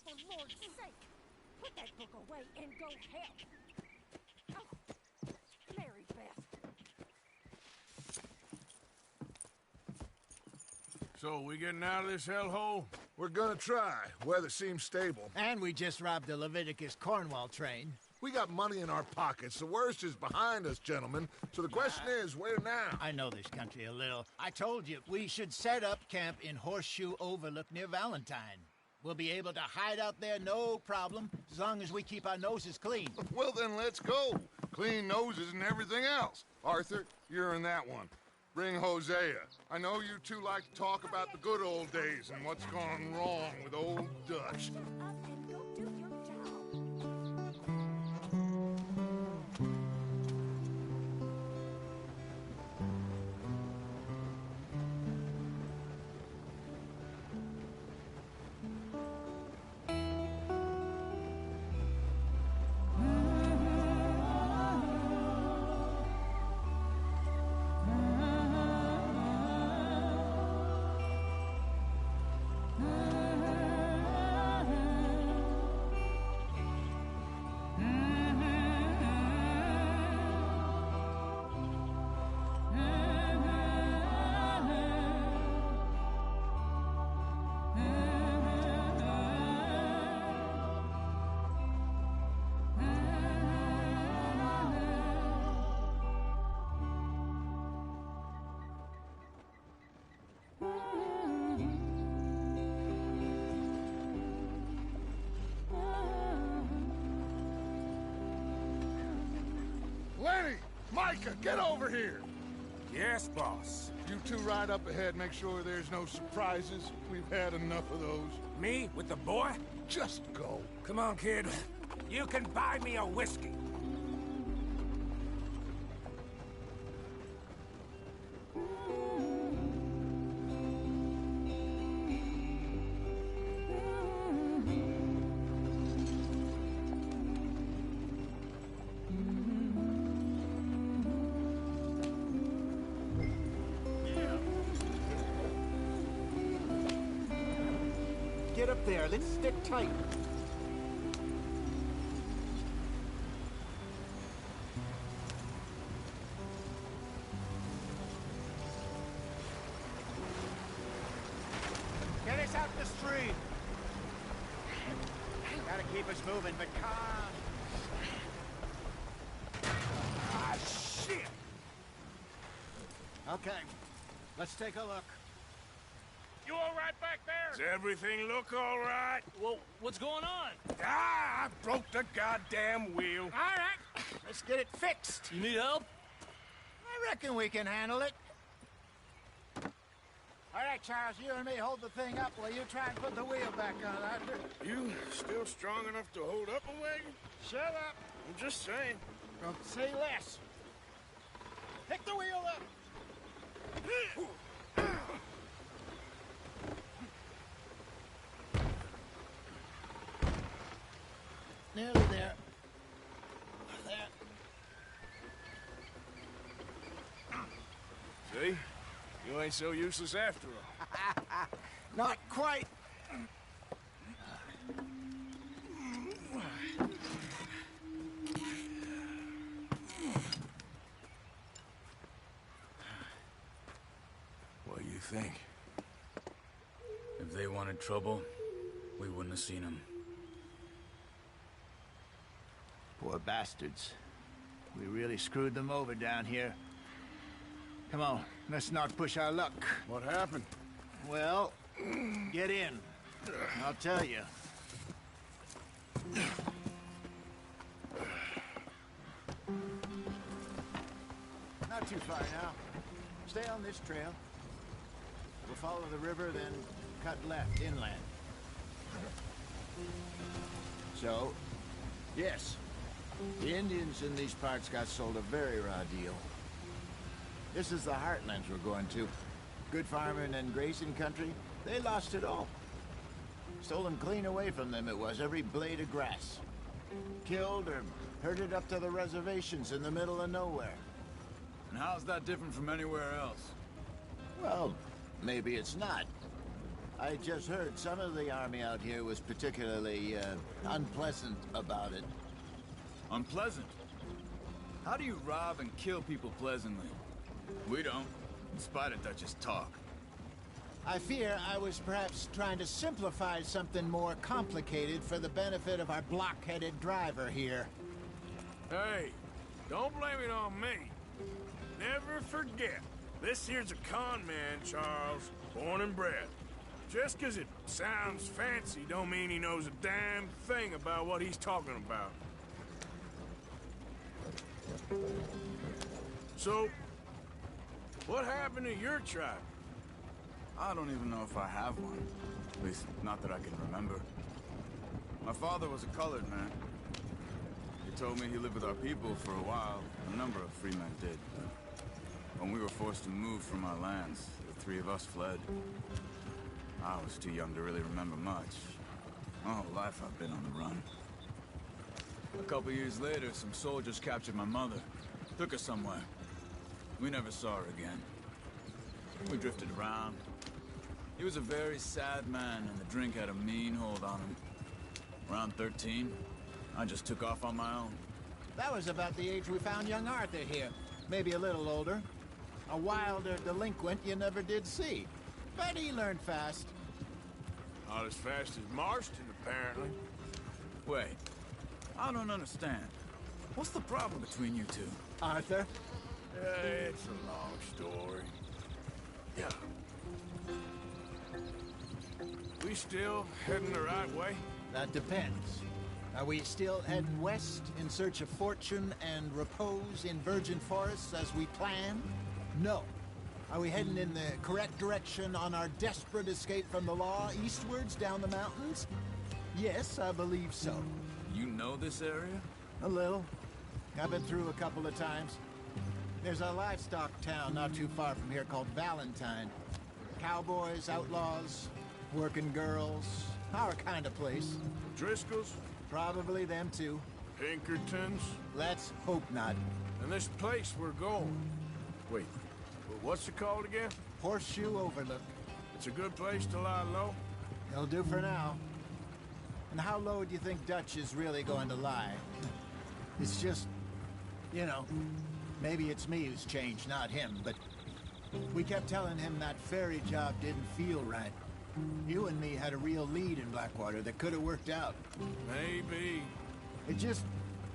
For Lord's sake, put that book away and go help. Oh, Mary Beth. So, we getting out of this hellhole? We're gonna try. Weather seems stable. And we just robbed the Leviticus Cornwall train. We got money in our pockets. The worst is behind us, gentlemen. So the question is, where now? I know this country a little. I told you, we should set up camp in Horseshoe Overlook near Valentine. We'll be able to hide out there, no problem, as long as we keep our noses clean. Well, then let's go. Clean noses and everything else. Arthur, you're in that one. Bring Hosea. I know you two like to talk about the good old days and what's gone wrong with old Dutch. Shut up and go do your job. Lenny! Micah, get over here! Yes, boss. You two ride up ahead, make sure there's no surprises. We've had enough of those. Me with the boy? Just go. Come on, kid. You can buy me a whiskey. Get up there, let's stick tight. Get us out the street. Gotta keep us moving, but calm. Ah, shit! Okay, let's take a look. You all right back there? Does everything look all right? Well, what's going on? Ah, I broke the goddamn wheel. All right, let's get it fixed. You need help? I reckon we can handle it. All right, Charles, you and me hold the thing up while you try and put the wheel back on, Arthur. You still strong enough to hold up a wagon? Shut up. I'm just saying. Don't say less. Pick the wheel up. Nearly there. There. See? You ain't so useless after all. Not quite. What do you think? If they wanted trouble, we wouldn't have seen them. Poor bastards. We really screwed them over down here. Come on, let's not push our luck. What happened? Well, get in. I'll tell you. Not too far now. Stay on this trail. We'll follow the river, then cut left inland. So, yes, the Indians in these parts got sold a very raw deal. This is the heartlands we're going to. Good farming and grazing country, they lost it all. Stolen clean away from them it was, every blade of grass. Killed or herded up to the reservations in the middle of nowhere. And how's that different from anywhere else? Well, maybe it's not. I just heard some of the army out here was particularly, unpleasant about it. Unpleasant? How do you rob and kill people pleasantly? We don't, in spite of Dutch's talk. I fear I was perhaps trying to simplify something more complicated for the benefit of our blockheaded driver here. Hey, don't blame it on me. Never forget, this here's a con man, Charles, born and bred. Just 'cause it sounds fancy don't mean he knows a damn thing about what he's talking about. So, what happened to your tribe? I don't even know if I have one. At least, not that I can remember. My father was a colored man. He told me he lived with our people for a while. A number of free men did. But when we were forced to move from our lands, the three of us fled. I was too young to really remember much. My whole life I've been on the run. A couple years later, some soldiers captured my mother. Took her somewhere. We never saw her again. We drifted around. He was a very sad man, and the drink had a mean hold on him. Around 13, I just took off on my own. That was about the age we found young Arthur here. Maybe a little older. A wilder delinquent you never did see. But he learned fast. Not as fast as Marston, apparently. Wait, I don't understand. What's the problem between you two? Arthur? It's a long story. Yeah. We still heading the right way? That depends. Are we still heading west in search of fortune and repose in virgin forests as we planned? No. Are we heading in the correct direction on our desperate escape from the law eastwards down the mountains? Yes, I believe so. You know this area? A little. I've been through a couple of times. There's a livestock town not too far from here called Valentine. Cowboys, outlaws, working girls, our kind of place. Driscoll's? Probably them too. Pinkertons? Let's hope not. And this place we're going. Wait, what's it called again? Horseshoe Overlook. It's a good place to lie low? It'll do for now. And how low do you think Dutch is really going to lie? It's just, you know, maybe it's me who's changed, not him, but we kept telling him that ferry job didn't feel right. You and me had a real lead in Blackwater that could have worked out. Maybe. It just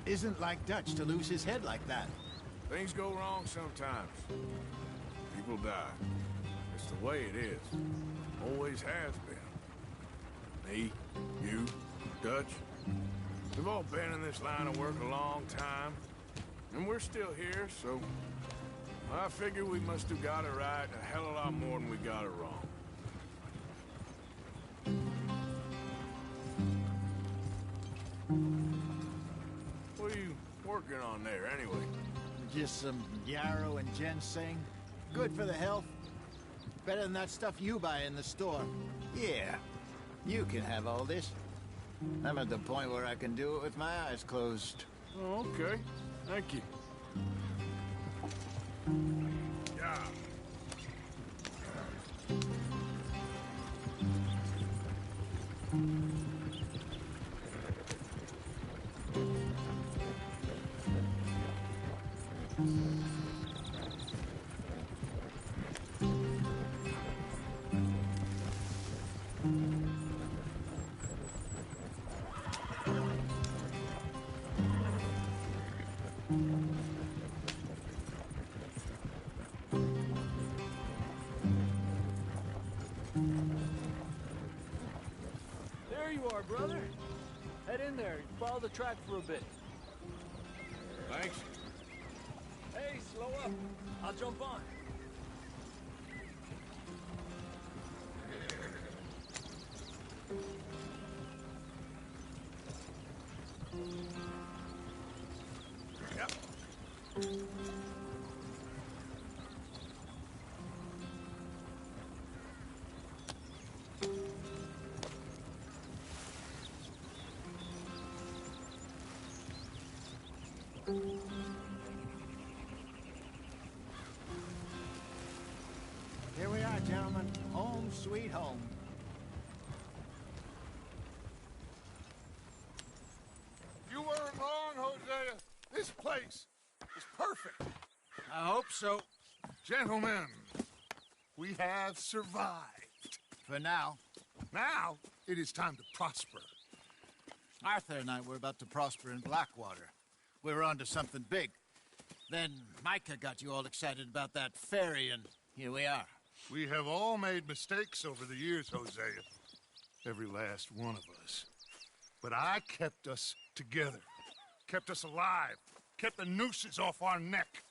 isn't like Dutch to lose his head like that. Things go wrong sometimes. People die. It's the way it is. Always has been. Me, you, Dutch. We've all been in this line of work a long time. And we're still here, so I figure we must have got it right a hell of a lot more than we got it wrong. What are you working on there, anyway? Just some yarrow and ginseng. Good for the health. Better than that stuff you buy in the store. Yeah, you can have all this. I'm at the point where I can do it with my eyes closed. Oh, okay. Thank you. Yeah. There you are, brother. Head in there. Follow the track for a bit. Thanks. Hey, slow up. I'll jump on. Yep. Here we are, gentlemen. Home sweet home. is perfect. I hope so. Gentlemen, we have survived. For now. Now, it is time to prosper. Arthur and I were about to prosper in Blackwater. We were onto something big. Then Micah got you all excited about that ferry, and here we are. We have all made mistakes over the years, Hosea. Every last one of us. But I kept us together. Kept us alive. Kept the nooses off our neck.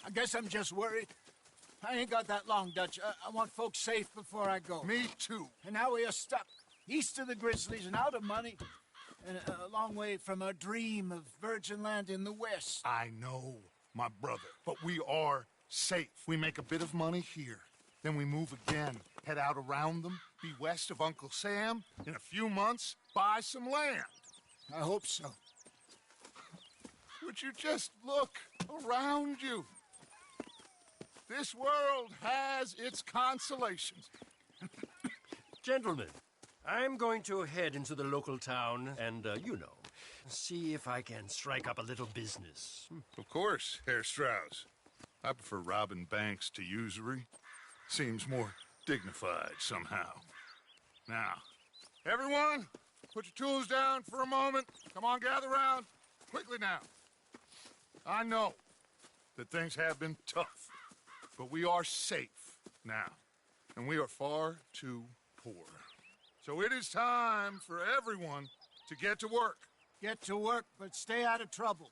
I guess I'm just worried. I ain't got that long, Dutch. I want folks safe before I go. Me too. And now we are stuck, east of the Grizzlies and out of money, and a long way from our dream of virgin land in the west. I know, my brother, but we are safe. We make a bit of money here, then we move again, head out around them, be west of Uncle Sam, in a few months, buy some land. I hope so. Would you just look around you? This world has its consolations. Gentlemen, I'm going to head into the local town and, see if I can strike up a little business. Of course, Herr Strauss. I prefer robbing banks to usury. Seems more dignified somehow. Now, everyone, put your tools down for a moment. Come on, gather round. Quickly now. I know that things have been tough, but we are safe now, and we are far too poor. So it is time for everyone to get to work. Get to work, but stay out of trouble.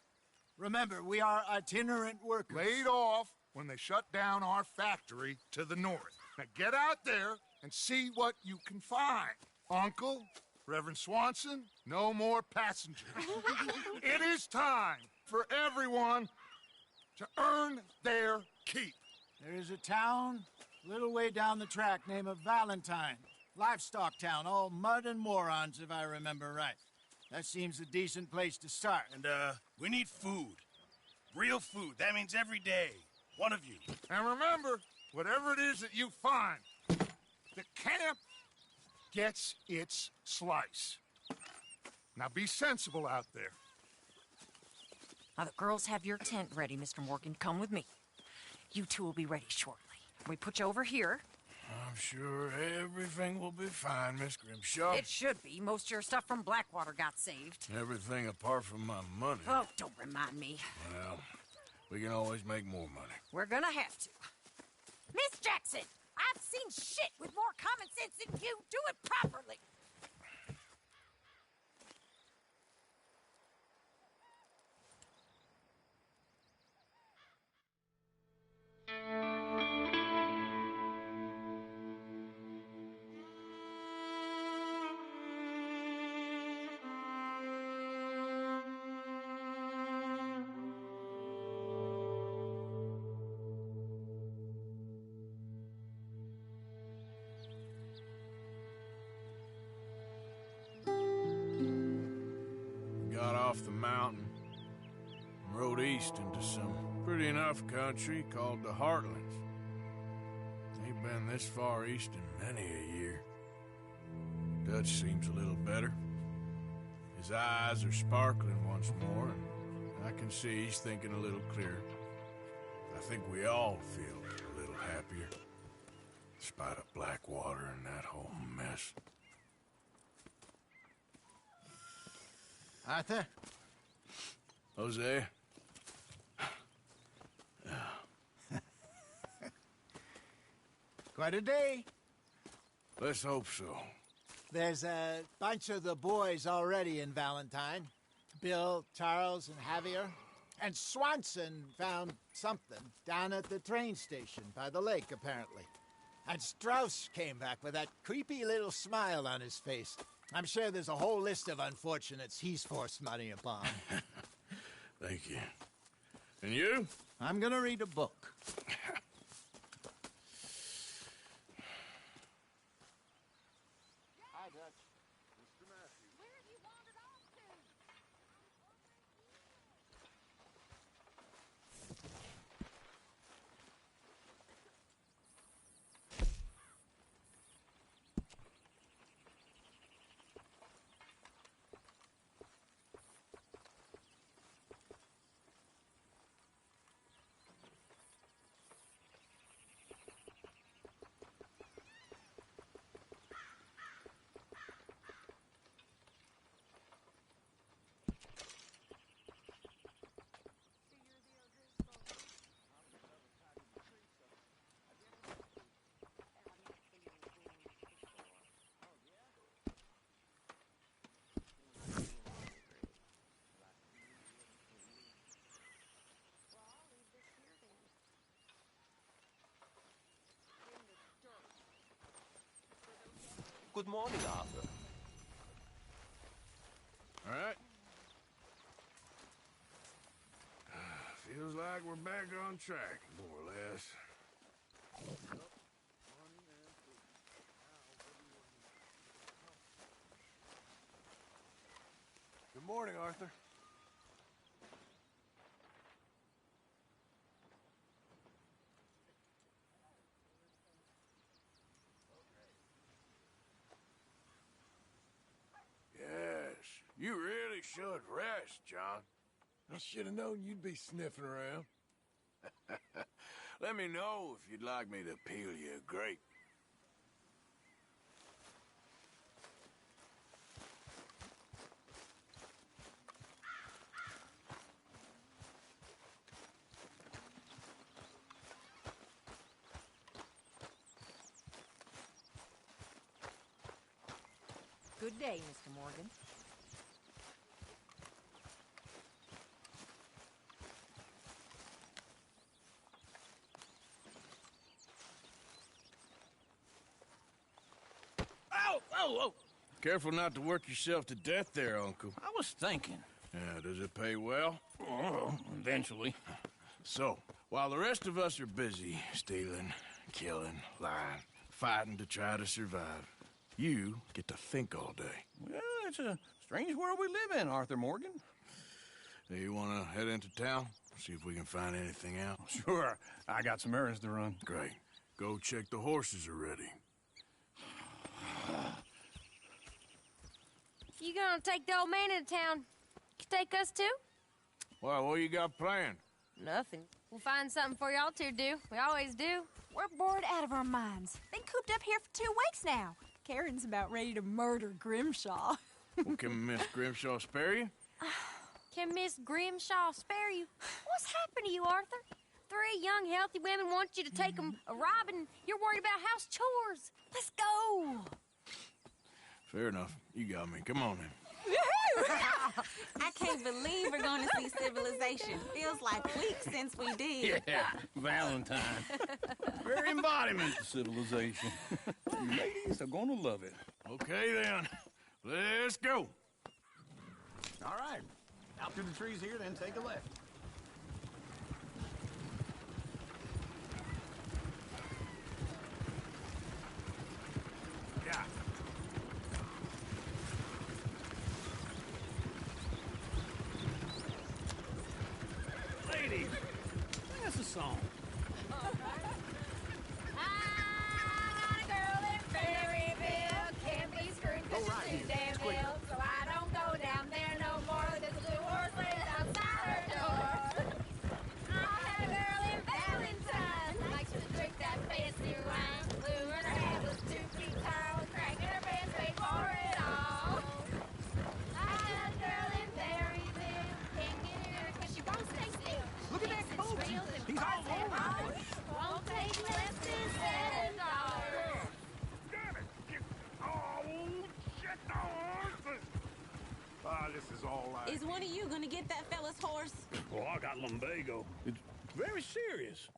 Remember, we are itinerant workers. Laid off when they shut down our factory to the north. Now get out there and see what you can find. Uncle, Reverend Swanson, no more passengers. It is time for everyone to earn their keep. There is a town a little way down the track named Valentine. Livestock town, all mud and morons, if I remember right. That seems a decent place to start. And, we need food. Real food. That means every day. One of you. And remember, whatever it is that you find, the camp gets its slice. Now be sensible out there. Now, the girls have your tent ready, Mr. Morgan. Come with me. You two will be ready shortly. We put you over here. I'm sure everything will be fine, Miss Grimshaw. It should be. Most of your stuff from Blackwater got saved. Everything apart from my money. Oh, don't remind me. Well, we can always make more money. We're gonna have to. Miss Jackson, I've seen shit with more common sense than you. Do it properly. Got off the mountain and rode east into some pretty enough country called the Heartlands. Ain't been this far east in many a year. Dutch seems a little better. His eyes are sparkling once more, and I can see he's thinking a little clearer. I think we all feel a little happier, despite of Blackwater and that whole mess. Arthur? Hosea? Quite a day. Let's hope so. There's a bunch of the boys already in Valentine. Bill, Charles, and Javier. And Swanson found something down at the train station by the lake, apparently. And Strauss came back with that creepy little smile on his face. I'm sure there's a whole list of unfortunates he's forced money upon. Thank you. And you? I'm gonna read a book. Hi, Dutch. Mr. Matthews. Where have you wandered off to? Good morning, Arthur. All right. Feels like we're back on track, more or less. Good morning, Arthur. Yes, you really should rest, John. I should have known you'd be sniffing around. Let me know if you'd like me to peel you a grape. Good day, Mr. Morgan. Oh! Careful not to work yourself to death there, Uncle. I was thinking. Yeah, does it pay well? Oh, eventually. So, while the rest of us are busy stealing, killing, lying, fighting to try to survive, you get to think all day. Well, it's a strange world we live in, Arthur Morgan. Hey, you want to head into town? See if we can find anything out? Sure. I got some errands to run. Great. Go check the horses are ready. You gonna take the old man into town? You take us too? Well, what you got planned? Nothing. We'll find something for y'all to do. We always do. We're bored out of our minds. Been cooped up here for 2 weeks now. Karen's about ready to murder Grimshaw. Well, can Miss Grimshaw spare you? Can Miss Grimshaw spare you? What's happened to you, Arthur? 3 young, healthy women want you to take them a robbing. You're worried about house chores. Let's go. Fair enough. You got me. Come on, then. I can't believe we're going to see civilization. Feels like weeks since we did. Yeah, Valentine. Very embodiment of civilization. You ladies are gonna love it. Okay, then. Let's go. All right. Out through the trees here, then take a left. Yeah. Ladies, sing us a song. I got a girl in Berryville. Can't be screwed 'cause she's too damn ill. So I don't go down there no more. There's a blue horse laid outside her door. I had a girl in Valentine. Likes to drink that fancy wine. Blue and her head was 2 feet tall. Cracking her pants, paid for it all. I got a girl in Berryville. Can't get her 'cause she won't stay still. Look at that coat. He's all over. Won't take less than $7. Damn it! Oh, shit, the horses! Ah, this is all I... Is one of you going to get that fella's horse? Oh, I got lumbago. It's very serious.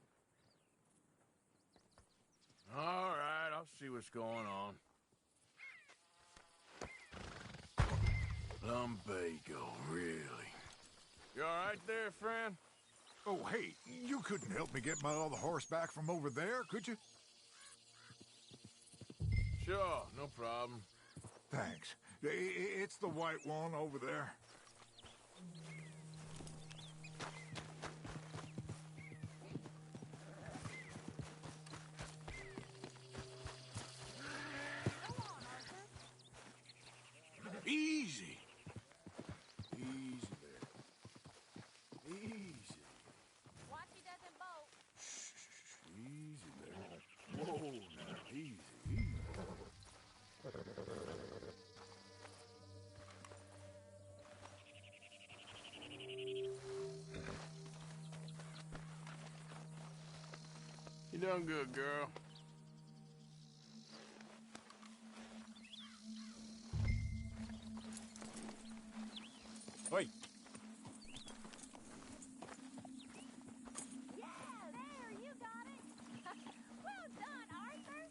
All right, I'll see what's going on. Lumbago, really? You all right there, friend? Oh, hey, you couldn't help me get my other horse back from over there, could you? Sure, no problem. Thanks. It's the white one over there. Easy. Easy there. Easy. Watch he doesn't bolt. Easy there. Whoa, now, easy, easy. You done good, girl. Wait. Yeah, there, you got it. Well done, Arthur.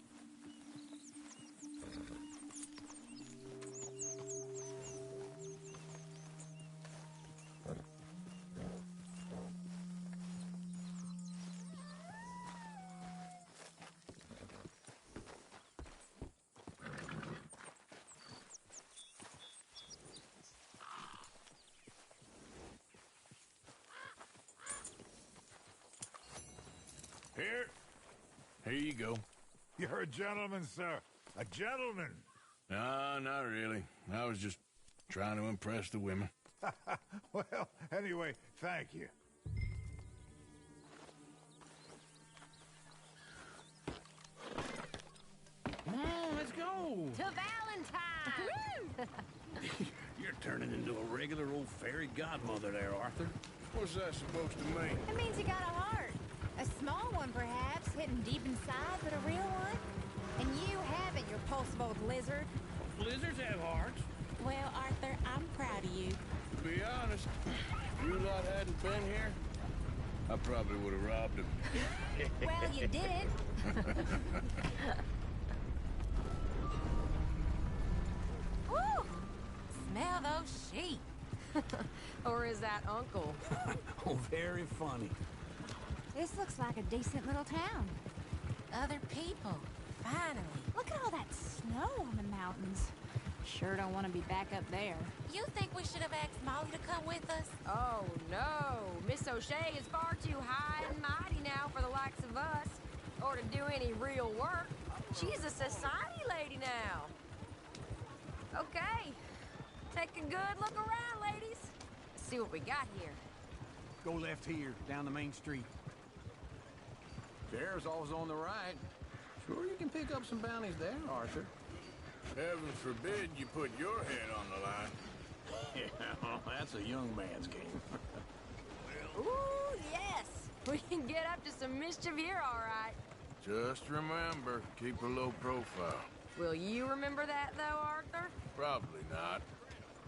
Here you go. You're a gentleman, sir. A gentleman. No, not really. I was just trying to impress the women. Well, anyway, thank you. Come on, let's go. To Valentine! You're turning into a regular old fairy godmother there, Arthur. What's that supposed to mean? It means you got a heart. A small one, perhaps, hidden deep inside, but a real one. And you haven't, you repulsive old lizard. Lizards have hearts. Well, Arthur, I'm proud of you. To be honest, if you lot hadn't been here, I probably would have robbed him. Well, you did. Woo! Smell those sheep. Or is that Uncle? Oh, very funny. This looks like a decent little town. Other people. Finally. Look at all that snow on the mountains. Sure don't want to be back up there. You think we should have asked Molly to come with us? Oh, no. Miss O'Shea is far too high and mighty now for the likes of us, or to do any real work. She's a society lady now. Okay. Take a good look around, ladies. See what we got here. Go left here, down the main street. There's always on the right. Sure you can pick up some bounties there, Arthur. Heaven forbid you put your head on the line. Yeah, that's a young man's game. Ooh, yes. We can get up to some mischief here, all right. Just remember, keep a low profile. Will you remember that, though, Arthur? Probably not.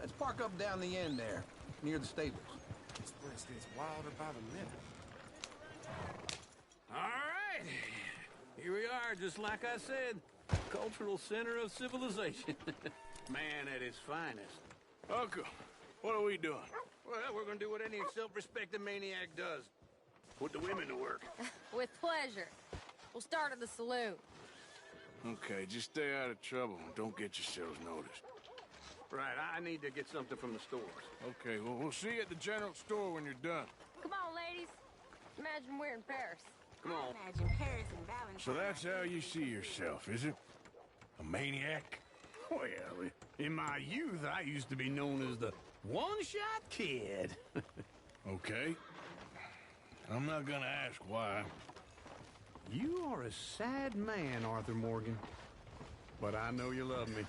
Let's park up down the end there, near the stables. This place gets wilder by the minute. All right. Here we are, just like I said. Cultural center of civilization. Man at his finest. Uncle, what are we doing? Well, we're gonna do what any self-respecting maniac does. Put the women to work. With pleasure. We'll start at the saloon. Okay, just stay out of trouble and don't get yourselves noticed. Right, I need to get something from the stores. Okay, well, we'll see you at the general store when you're done. Come on, ladies. Imagine we're in Paris. Come on. Imagine Paris and Valentine. So that's how you see yourself, is it? A maniac? Well, in my youth, I used to be known as the one-shot kid. Okay. I'm not gonna ask why. You are a sad man, Arthur Morgan. But I know you love me.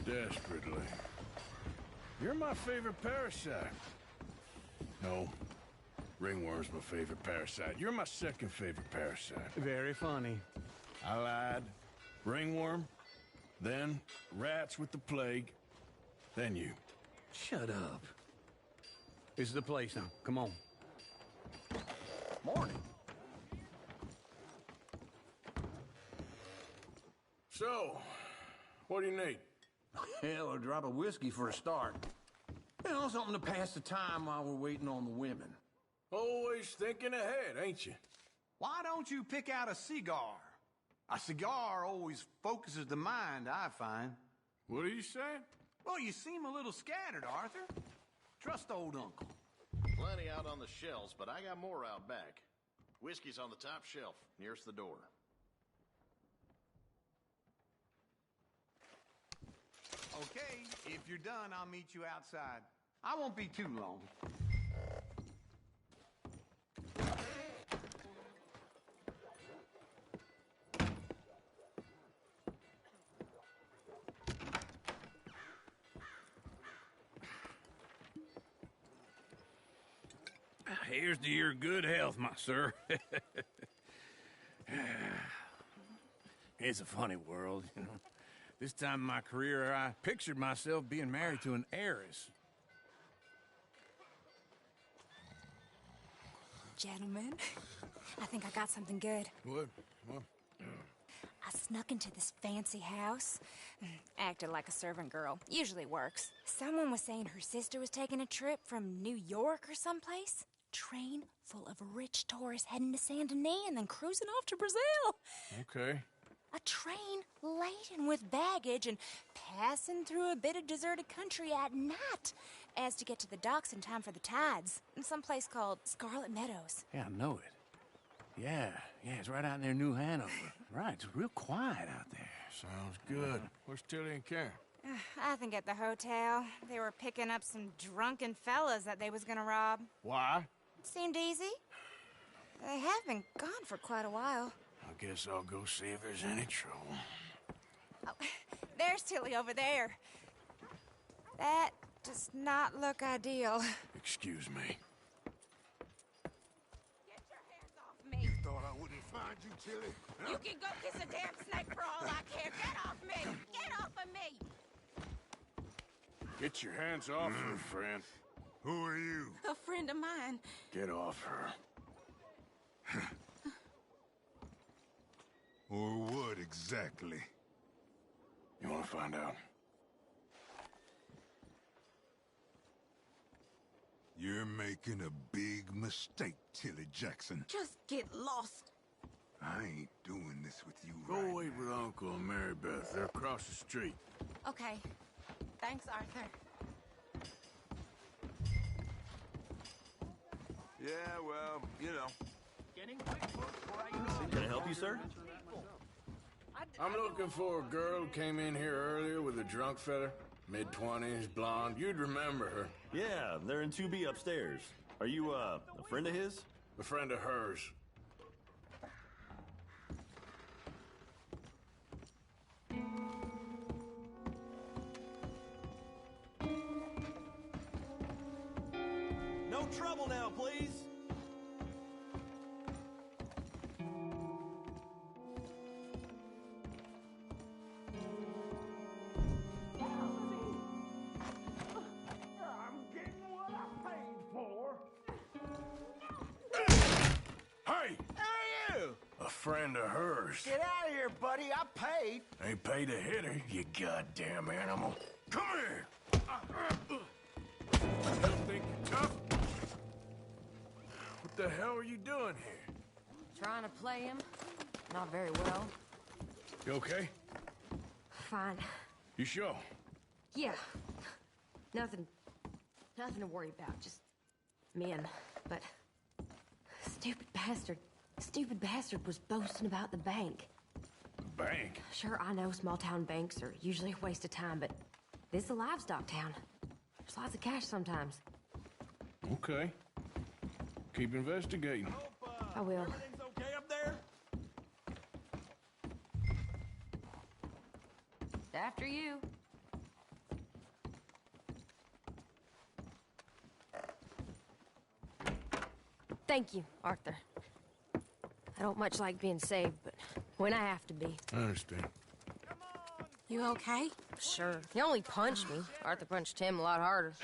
Desperately. You're my favorite parasite. No. Ringworm's my favorite parasite. You're my second favorite parasite. Very funny. I lied. Ringworm, then rats with the plague, then you. Shut up. This is the place now. Come on. Morning. So, what do you need? Hell, a drop of whiskey for a start. You know, something to pass the time while we're waiting on the women. Always thinking ahead, ain't you? Why don't you pick out a cigar? A cigar always focuses the mind, I find. What are you saying? Well, you seem a little scattered, Arthur. Trust old Uncle. Plenty out on the shelves, but I got more out back. Whiskey's on the top shelf, nearest the door. Okay, if you're done, I'll meet you outside. I won't be too long. Here's to your good health, my sir. It's a funny world, you know. This time in my career, I pictured myself being married to an heiress. Gentlemen, I think I got something good. What? What? I snuck into this fancy house, acted like a servant girl. Usually works. Someone was saying her sister was taking a trip from New York or someplace. Train full of rich tourists heading to Saint Denis and then cruising off to Brazil. Okay. A train laden with baggage and passing through a bit of deserted country at night as to get to the docks in time for the tides in some place called Scarlet Meadows. Yeah, I know it. Yeah, it's right out near New Hanover. Right, it's real quiet out there. Sounds good. Where's Tilly and Karen? I think at the hotel. They were picking up some drunken fellas that they was gonna rob. Why? Seemed easy. They have been gone for quite a while. I guess I'll go see if there's any trouble. Oh, there's Tilly over there. That does not look ideal. Excuse me. Get your hands off me. Thought I wouldn't find you, Tilly. You can go kiss a damn snake for all I care. Get off me! Get off of me! Get your hands off her, friend. Who are you? A friend of mine. Get off her. Or what exactly? You want to find out? You're making a big mistake, Tilly Jackson. Just get lost. I ain't doing this with you Go right wait with Uncle and Mary Beth. They're across the street. Okay. Thanks, Arthur. Yeah, well, you know. Can I help you, sir? I'm looking for a girl who came in here earlier with a drunk fella. Mid-20s, blonde. You'd remember her. Yeah, they're in 2B upstairs. Are you, a friend of his? A friend of hers. No trouble now, please. Hey! A friend of hers. Get out of here, buddy. I paid. Ain't paid to hit her, you goddamn animal. Come here! Think you're tough? What the hell are you doing here? Trying to play him. Not very well. You okay? Fine. You sure? Yeah. Nothing to worry about. Just men. But stupid bastard was boasting about the bank. The bank? Sure, I know small town banks are usually a waste of time, but this is a livestock town. There's lots of cash sometimes. Okay. Keep investigating. I will. Everything's okay up there? After you. Thank you, Arthur. I don't much like being saved, but when I have to be. I understand. You okay? Sure. He only punched me. Arthur punched him a lot harder.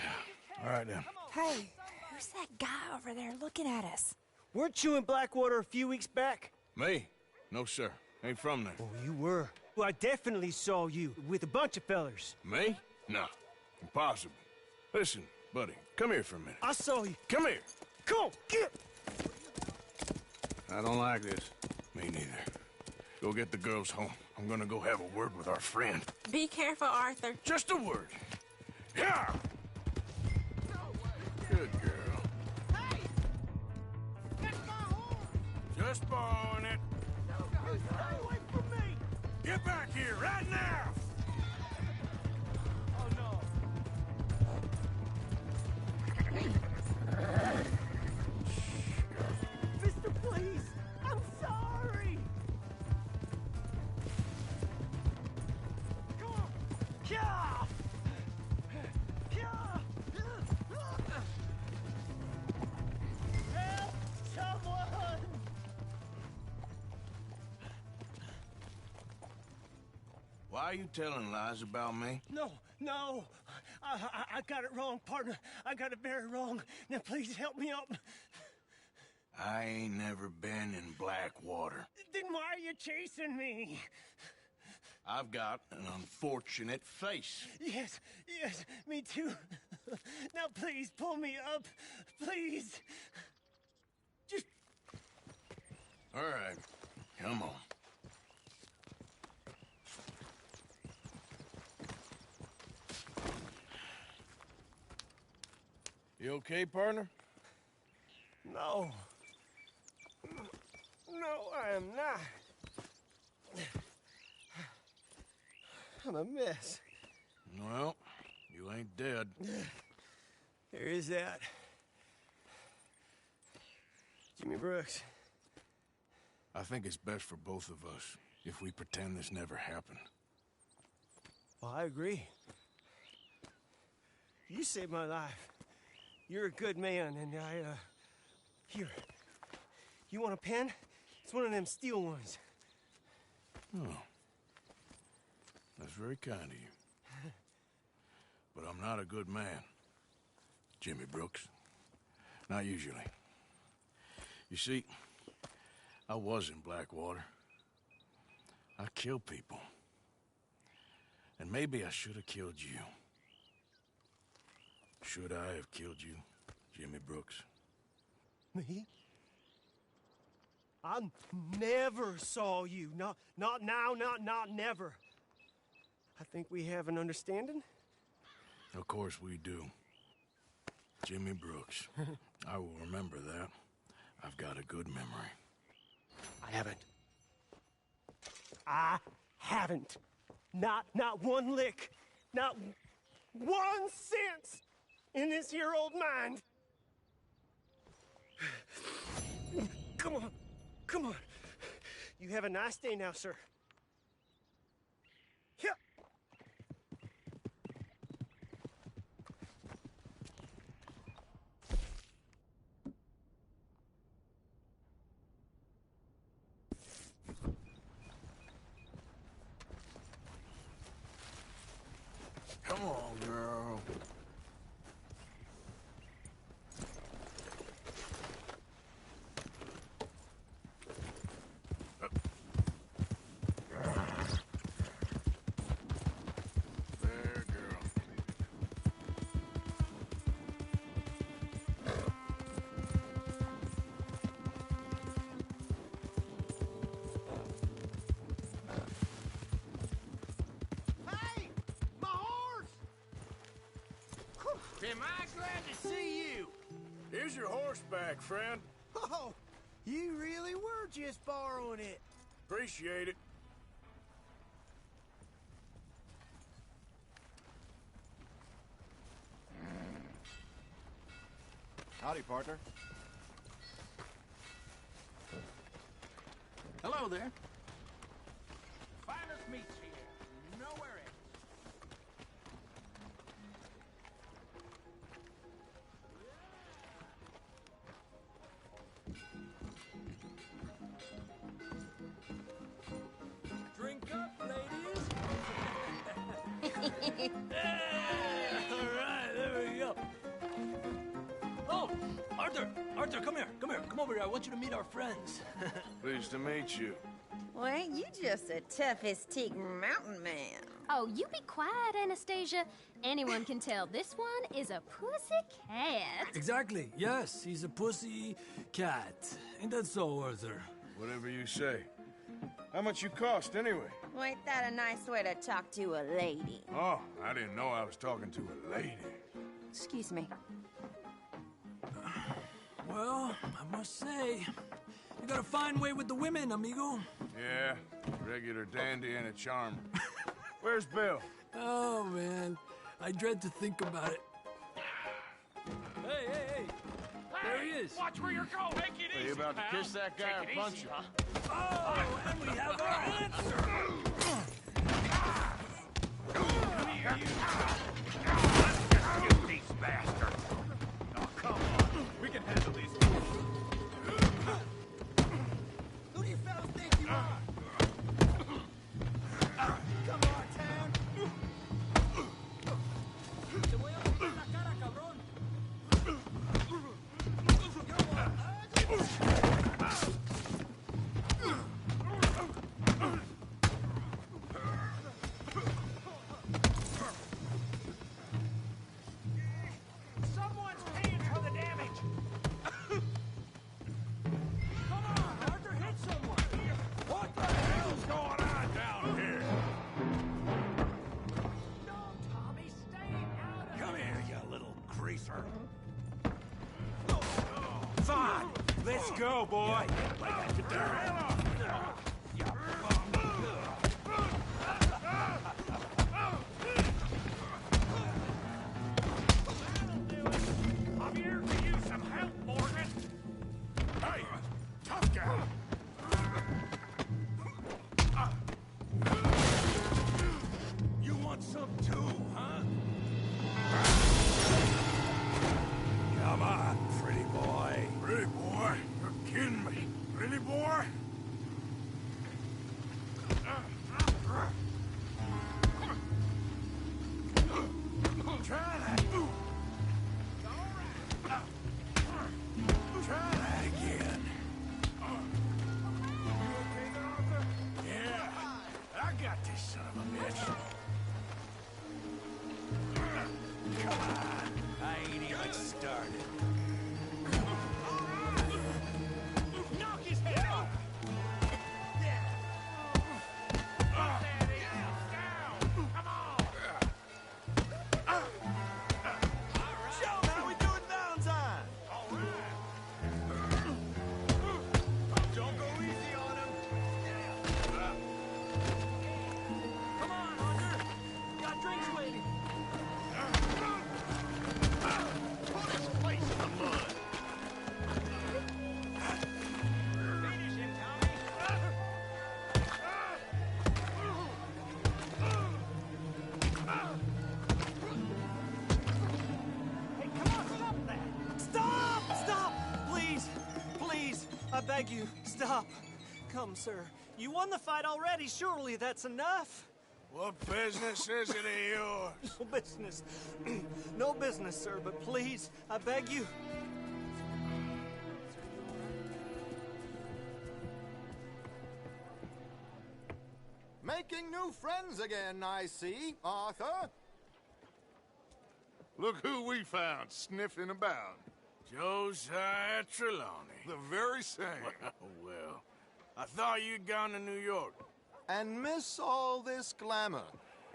All right, then. Hey, who's that guy over there looking at us? Weren't you in Blackwater a few weeks back? Me? No, sir. Ain't from there. Oh, you were. Well, I definitely saw you with a bunch of fellers. Me? No. Impossible. Listen, buddy, come here for a minute. I saw you. Come here. Come on, get! I don't like this. Me neither. Go get the girls home. I'm gonna go have a word with our friend. Be careful, Arthur. Just a word. Yeah! Good girl. Hey! That's my horse! Just borrowing it. No, stay away from me! Get back here, right now! Oh, no. Mister, please! I'm sorry! Come on! Yeah! Help someone! Why are you telling lies about me? No. I got it wrong, partner. I got it very wrong. Now, please help me up. I ain't never been in Blackwater. Then why are you chasing me? I've got an unfortunate face. Yes, me too. Now, please, pull me up. Please. Just... All right, come on. You okay, partner? No. No, I am not. I'm a mess. Well, you ain't dead. There is that. Jimmy Brooks. I think it's best for both of us if we pretend this never happened. Well, I agree. You saved my life. You're a good man, and here. You want a pen? It's one of them steel ones. Oh. That's very kind of you. But I'm not a good man, Jimmy Brooks. Not usually. You see, I was in Blackwater. I killed people. And maybe I should have killed you. Should I have killed you, Jimmy Brooks? Me? I never saw you. Not now, not never. I think we have an understanding. Of course we do. Jimmy Brooks. I will remember that. I've got a good memory. I haven't. Not one lick. Not 1 cent in this here old mind. Come on. You have a nice day now, sir. Here. Come on, girl. There, girl. Hey! My horse! Am I glad to see you? Here's your horseback, friend. Oh, you really were just borrowing it. Appreciate it. Howdy, partner. Hello there. Finest meats here. Nowhere else. Drink up, ladies. All right, there we go. Oh, Arthur, come here. Come over here. I want you to meet our friends. Pleased to meet you. Well, ain't you just the toughest teak mountain man? Oh, you be quiet, Anastasia. Anyone can tell this one is a pussy cat. Exactly. Yes, he's a pussy cat. Ain't that so, Arthur? Whatever you say. How much you cost, anyway? Well, ain't that a nice way to talk to a lady? Oh, I didn't know I was talking to a lady. Excuse me. Well, I must say, you got a fine way with the women, amigo. Yeah, regular dandy and a charmer. Where's Bill? Oh, man. I dread to think about it. Hey! There he is. Watch where you're going. Take it easy, Are you about to pal. kiss that guy Take or it punch easy, him? huh? Oh, and we have our answer. You these bastards. Oh, come on. We can handle these. Who do you fellas think you are? Come on, town. Te voy a romper la cara, cabrón. go, boy. Get down. Javier could use some help, Morgan. Hey, tough guy. You want some too, huh? Come on, pretty boy. Pretty boy? You're kidding me. Pretty boy? Try that. Try that again. Yeah, I got this son of a bitch. Come on, I ain't even started. Knock his head off! Show him how we do it Valentine. Don't go easy on him. Come on, Hunter. Got drinks waiting. Put his face in the mud. Finish him, Tommy. Hey, come on, stop that! Stop! Stop! Please! Please! I beg you, stop! Come, sir. You won the fight already. Surely that's enough. What business is it of yours? No business. No business, sir, but please, I beg you. Making new friends again, I see, Arthur. Look who we found sniffing about. Josiah Trelawney. The very same. Well, I thought you'd gone to New York. And miss all this glamour.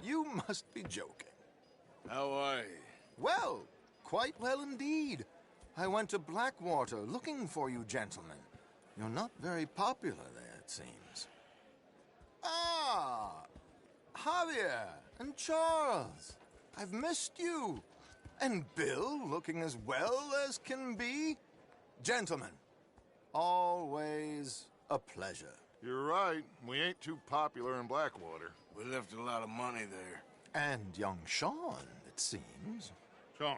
You must be joking. How are you? Well, quite well indeed. I went to Blackwater looking for you gentlemen. You're not very popular there, it seems. Ah! Javier and Charles. I've missed you. And Bill looking as well as can be. Gentlemen, always a pleasure. You're right. We ain't too popular in Blackwater. We left a lot of money there. And young Sean, it seems. Sean,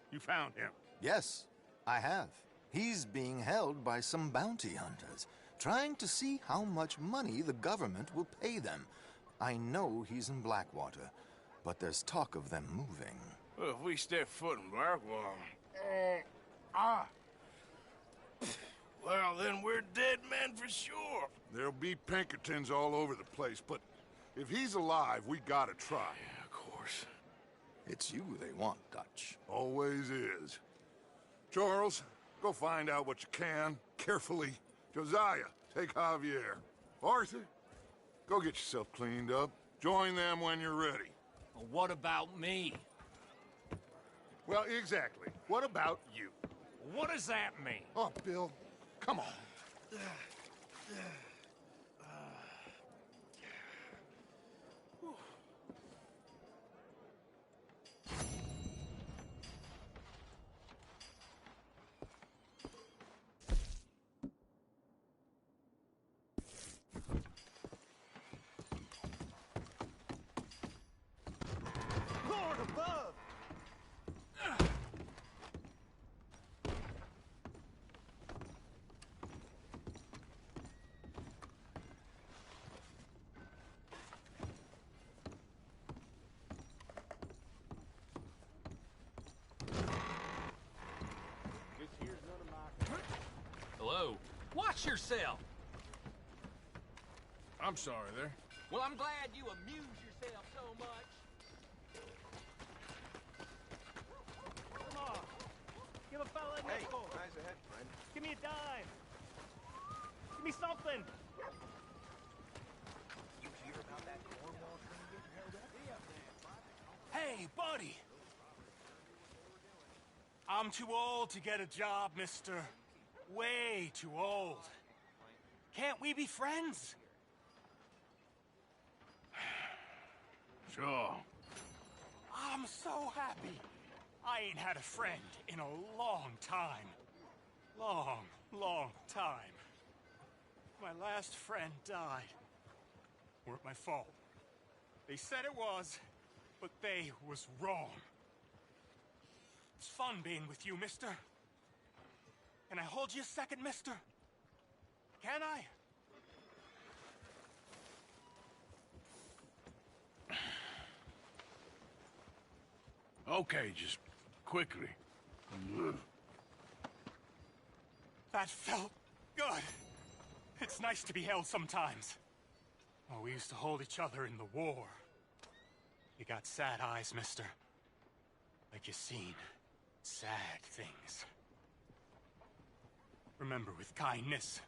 you found him. Yes, I have. He's being held by some bounty hunters, trying to see how much money the government will pay them. I know he's in Blackwater, but there's talk of them moving. Well, if we step foot in Blackwater... Well, then we're dead men for sure. There'll be Pinkertons all over the place, but if he's alive, we gotta try. Yeah, of course. It's you they want, Dutch. Always is. Charles, go find out what you can, carefully. Josiah, take Javier. Arthur, go get yourself cleaned up. Join them when you're ready. Well, what about me? Well, exactly. What about you? What does that mean? Oh, Bill, come on. Lord above! Hello. Watch yourself. I'm sorry there. Well, I'm glad you amuse yourself so much. Come on. Give a fella a nickel. Nice ahead, friend. Give me a dime. Give me something. You hear about that Cornwall train getting held up? Hey, buddy. I'm too old to get a job, mister. way too old. Can't we be friends? Sure. I'm so happy. I ain't had a friend in a long time. Long time. My last friend died. Weren't my fault. They said it was, but they was wrong. It's fun being with you, mister. Can I hold you a second, mister? Can I? Okay, just quickly. That felt good. It's nice to be held sometimes. Oh, we used to hold each other in the war. You got sad eyes, mister. Like you seen sad things. Remember with kindness.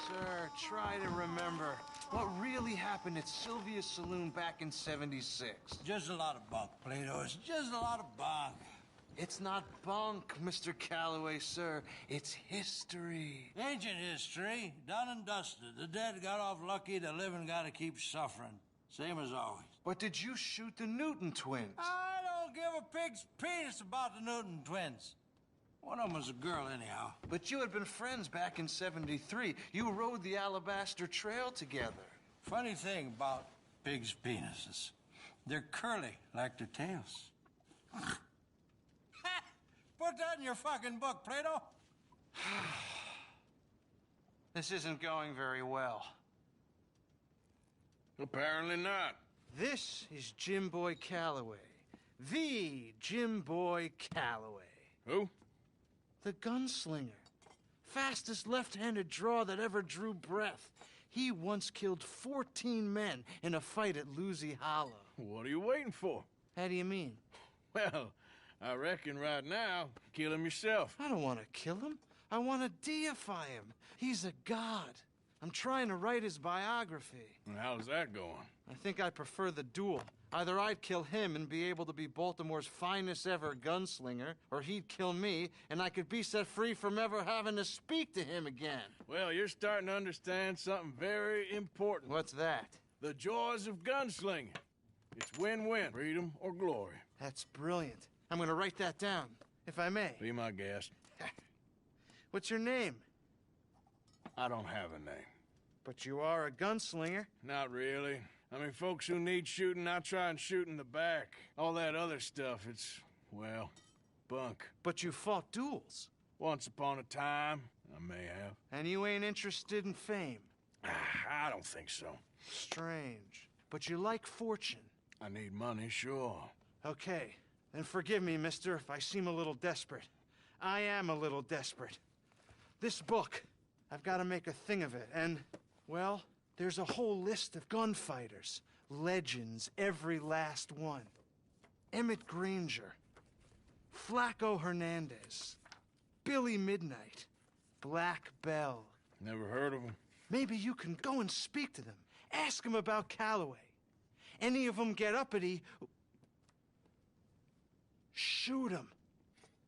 Sir, try to remember. What really happened at Sylvia's Saloon back in '76? Just a lot of bunk, Plato. It's just a lot of bunk. It's not bunk, Mr. Calloway, sir. It's history. Ancient history, done and dusted. The dead got off lucky, the living gotta keep suffering. Same as always. But did you shoot the Newton twins? I don't give a pig's penis about the Newton twins. One of them was a girl, anyhow. But you had been friends back in '73. You rode the Alabaster Trail together. Funny thing about pigs' penises. They're curly, like their tails. Put that in your fucking book, Plato. This isn't going very well. Apparently not. This is Jim Boy Calloway. The Jim Boy Calloway. Who? The gunslinger. Fastest left-handed draw that ever drew breath. He once killed 14 men in a fight at Lucy Hollow. What are you waiting for? How do you mean? Well, I reckon right now, kill him yourself. I don't want to kill him. I want to deify him. He's a god. I'm trying to write his biography. And how's that going? I think I prefer the duel. Either I'd kill him and be able to be Baltimore's finest ever gunslinger, or he'd kill me and I could be set free from ever having to speak to him again. Well, you're starting to understand something very important. What's that? The joys of gunslinging. It's win-win, freedom or glory. That's brilliant. I'm going to write that down, if I may. Be my guest. What's your name? I don't have a name. But you are a gunslinger. Not really. I mean, folks who need shooting, I try and shoot in the back. All that other stuff, it's, well, bunk. But you fought duels. Once upon a time, I may have. And you ain't interested in fame. I don't think so. Strange. But you like fortune. I need money, sure. Okay. Then forgive me, mister, if I seem a little desperate. I am a little desperate. This book, I've got to make a thing of it, and, well, there's a whole list of gunfighters. Legends, every last one. Emmett Granger. Flaco Hernandez. Billy Midnight. Black Bell. Never heard of them. Maybe you can go and speak to them. Ask them about Calloway. Any of them get uppity, shoot them.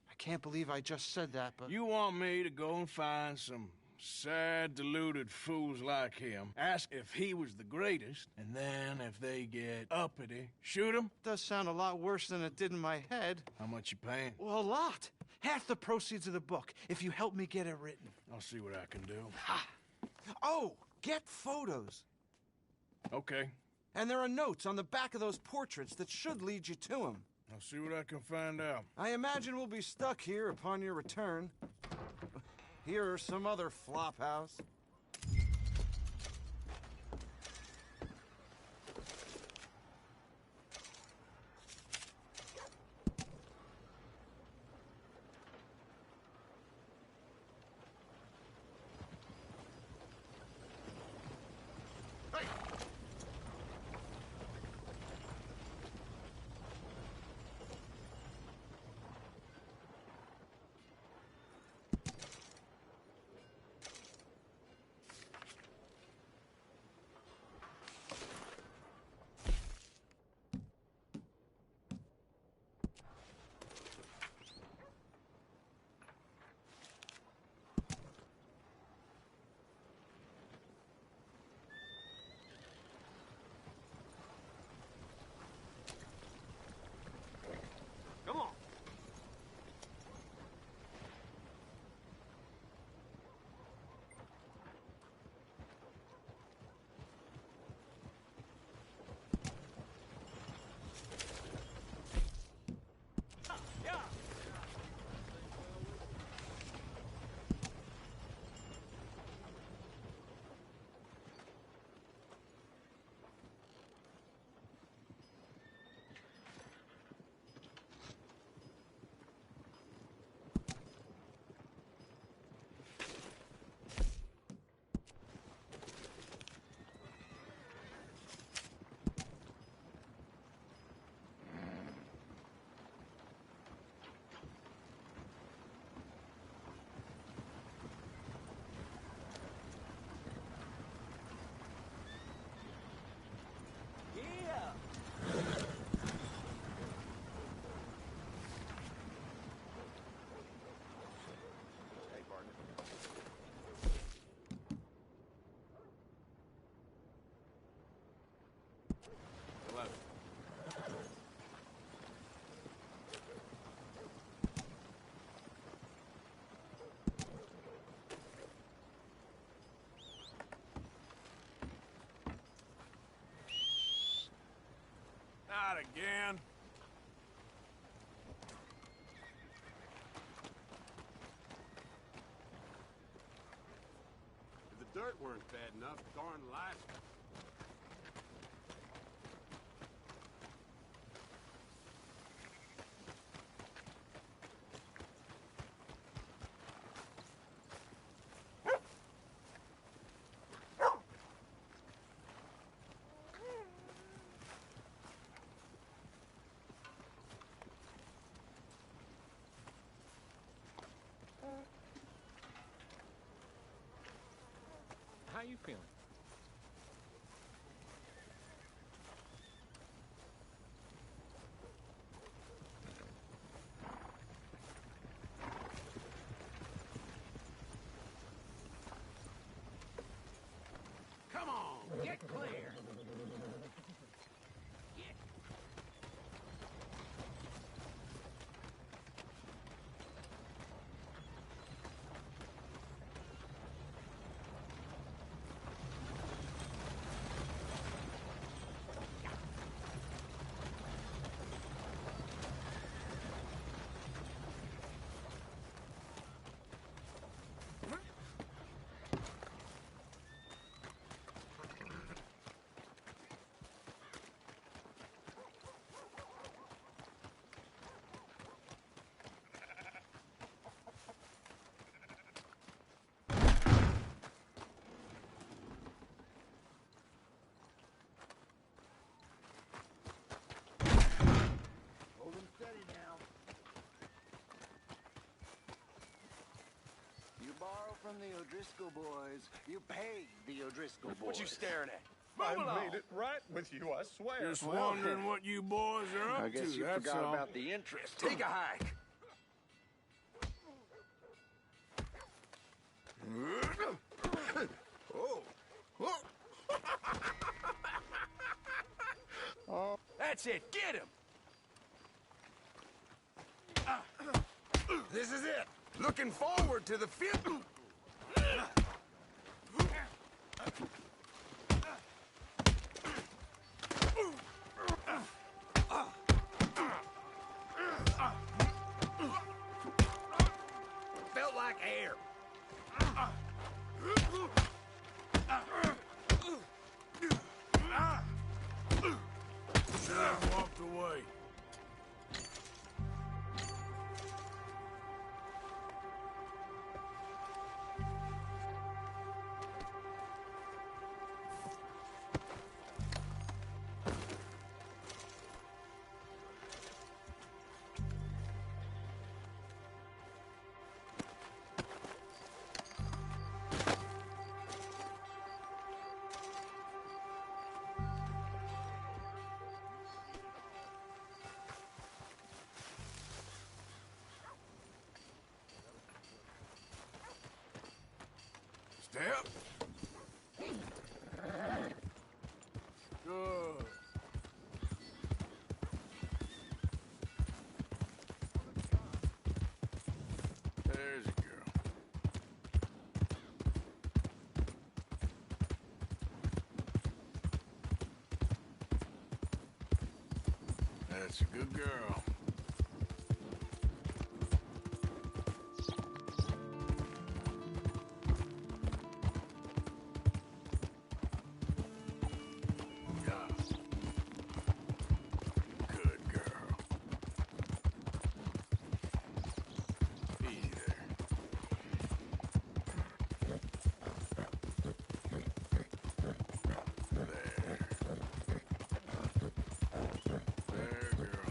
I can't believe I just said that, but... You want me to go and find some sad, deluded fools like him, ask if he was the greatest, and then if they get uppity, shoot him? Does sound a lot worse than it did in my head. How much you paying? Well, a lot. Half the proceeds of the book, if you help me get it written. I'll see what I can do. Ha! Oh, get photos. Okay. And there are notes on the back of those portraits that should lead you to him. I'll see what I can find out. I imagine we'll be stuck here upon your return. Here are some other flophouse. again? If the dirt weren't bad enough, darn life. How you feeling? Come on, get clear. Hold him steady now. You borrow from the O'Driscoll boys. You pay the O'Driscoll boys. What you staring at? I Move along. made it right with you, I swear. Just wondering what you boys are up I guess to, you that's forgot all. about the interest. Take a hike. Oh. That's it. Get him. This is it. Looking forward to the fifth. Felt like air. Sam walked away. Step. Good. There's a girl. That's a good girl. Good girl. Easy there. There, girl.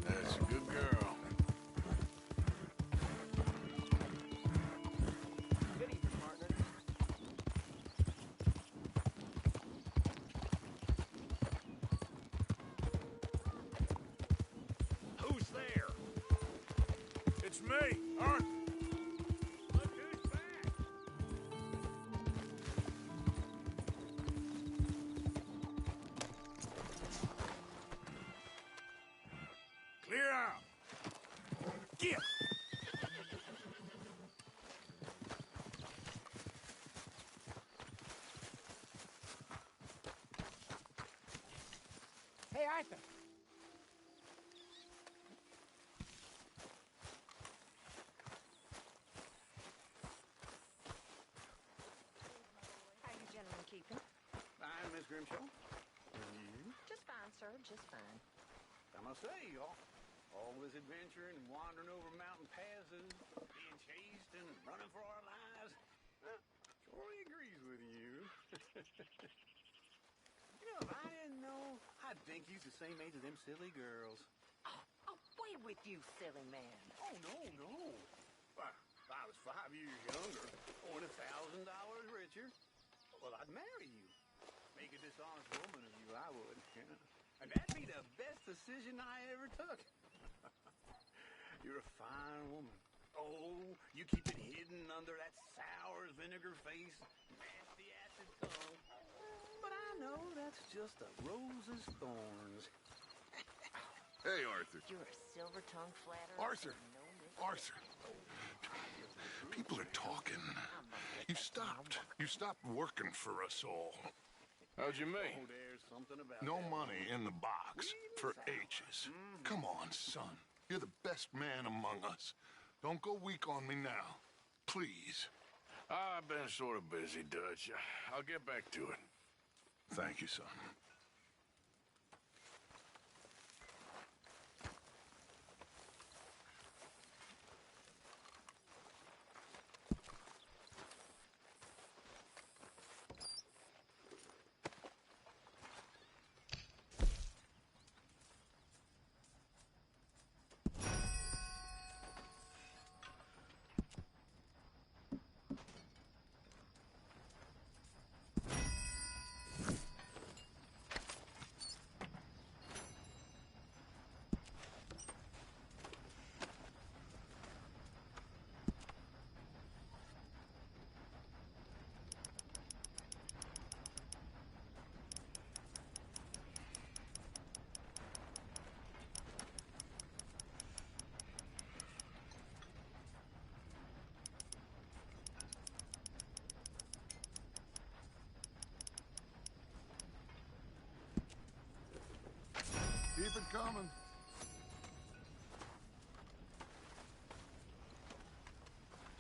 That's a good girl. Good evening, partner. Who's there? It's me, Arthur. Look who's back. Clear out. Get. Hey, Arthur. How you gentlemen keeping? Fine, Miss Grimshaw. And you? Just fine, sir. Just fine. I must say, all this adventuring and wandering over mountain passes, being chased and running for our lives, Troy agrees with you. You know, if I didn't know, I'd think he's the same age as them silly girls. Away with you, silly man. Oh, no. Why, if I was 5 years younger, or $1,000 richer, well, I'd marry you. Make a dishonest woman of you, I would. Yeah. And that'd be the best decision I ever took. You're a fine woman. Oh, you keep it hidden under that sour as vinegar face, nasty acid tongue. But I know that's just a rose's thorns. Hey, Arthur. You're a silver-tongued flatterer. Arthur. Arthur. People are talking. You stopped. You stopped working for us all. How'd you mean? Oh, there's something about No that. money in the box for H's. Come on, son. You're the best man among us. Don't go weak on me now. Please. I've been sort of busy, Dutch. I'll get back to it. Thank you, son. Keep it coming.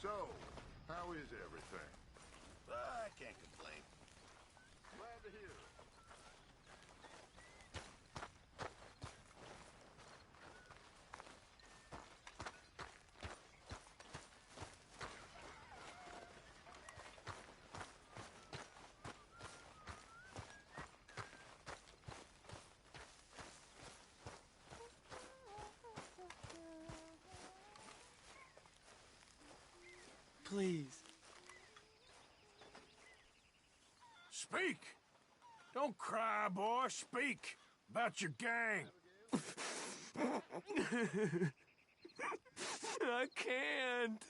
So, how is everything? I can't complain. Glad to hear it. Please. Speak! Don't cry, boy. Speak about your gang. I can't.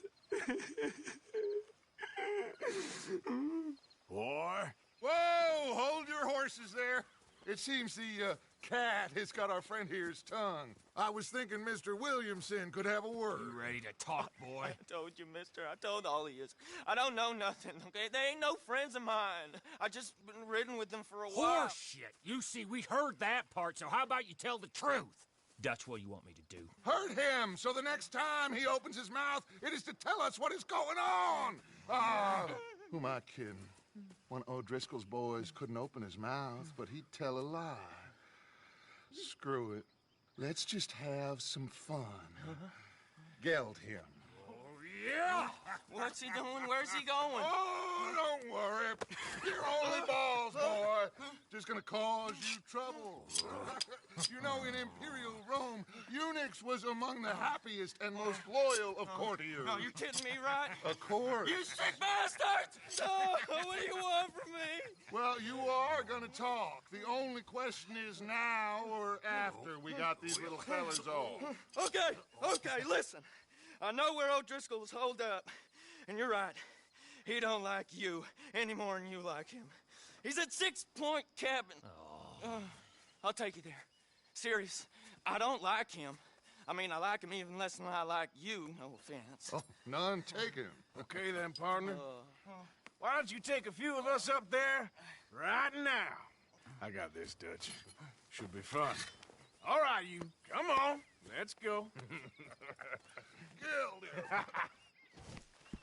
Boy. Whoa! Hold your horses there. It seems the cat has got our friend here's tongue. I was thinking Mr. Williamson could have a word. You ready to talk, boy? I told you, mister. I told all of you. I don't know nothing, okay? They ain't no friends of mine. I just been ridden with them for a while. Horseshit. You see, we heard that part, so how about you tell the truth? Dutch, what do you want me to do? Hurt him, so the next time he opens his mouth, it is to tell us what is going on. Ah, who am I kidding? One of O'Driscoll's boys couldn't open his mouth, but he'd tell a lie. Screw it. Let's just have some fun. Geld him. Yeah! What's he doing? Where's he going? Oh, don't worry. You're only balls, boy. Just gonna cause you trouble. You know, in Imperial Rome, eunuchs was among the happiest and most loyal of courtiers. No, you kidding me, right? Of course. You sick bastards! Oh, what do you want from me? Well, you are gonna talk. The only question is now or after we got these little fellas off. Okay, listen. I know where O'Driscoll's holed up, and you're right. He don't like you any more than you like him. He's at 6 Point Cabin. I'll take you there. Serious. I don't like him. I mean, I like him even less than I like you, no offense. Oh, none taken. Okay then, partner. Why don't you take a few of us up there right now? I got this, Dutch. Should be fun. All right, you. Come on. Let's go.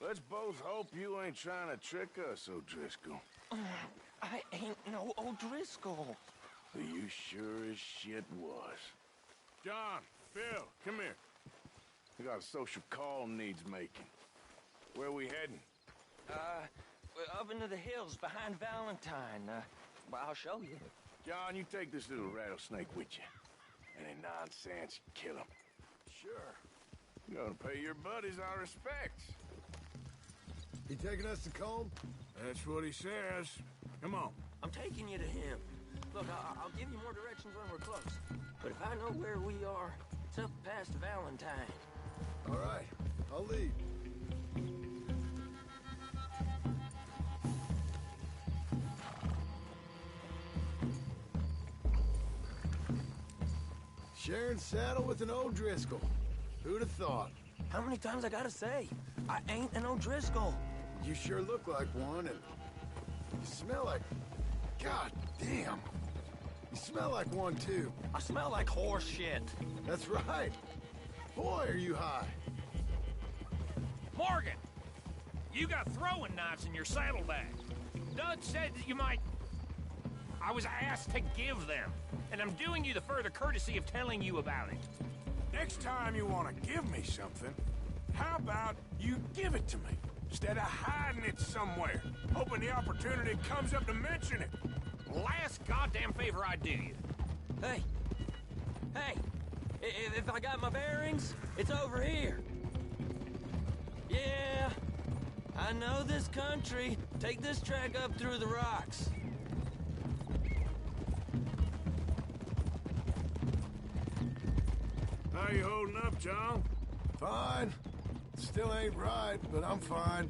Let's both hope you ain't trying to trick us, O'Driscoll. I ain't no O'Driscoll. You sure as shit was. John, Phil, come here. We got a social call needs making. Where we heading? Up into the hills behind Valentine. Well, I'll show you. John, you take this little rattlesnake with you. Any nonsense, kill him. Sure. You gotta pay your buddies our respects. He taking us to Combe? That's what he says. Come on. I'm taking you to him. Look, I'll give you more directions when we're close. But if I know where we are, it's up past Valentine. All right, I'll lead. Sharing saddle with an O'Driscoll. Who'd have thought? How many times I gotta say? I ain't an O'Driscoll. You sure look like one, and you smell like... God damn. You smell like one, too. I smell like horse shit. That's right. Boy, are you high. Morgan! You got throwing knives in your saddlebag. Dud said that you might... I was asked to give them, and I'm doing you the further courtesy of telling you about it. Next time you want to give me something, how about you give it to me? Instead of hiding it somewhere, hoping the opportunity comes up to mention it. Last goddamn favor I do you. Hey! If I got my bearings, it's over here. Yeah, I know this country. Take this track up through the rocks. How you holding up, John? Fine. Still ain't right, but I'm fine.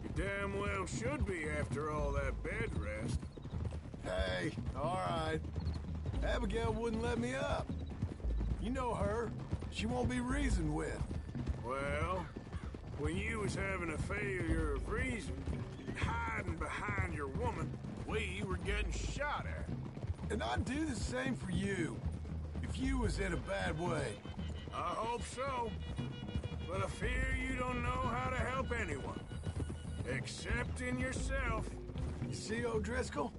You damn well should be after all that bed rest. Hey, all right. Abigail wouldn't let me up. You know her. She won't be reasoned with. Well, when you was having a failure of reason, hiding behind your woman, we were getting shot at. And I'd do the same for you, if you was in a bad way. I hope so. But I fear you don't know how to help anyone. Except in yourself. You see, O'Driscoll?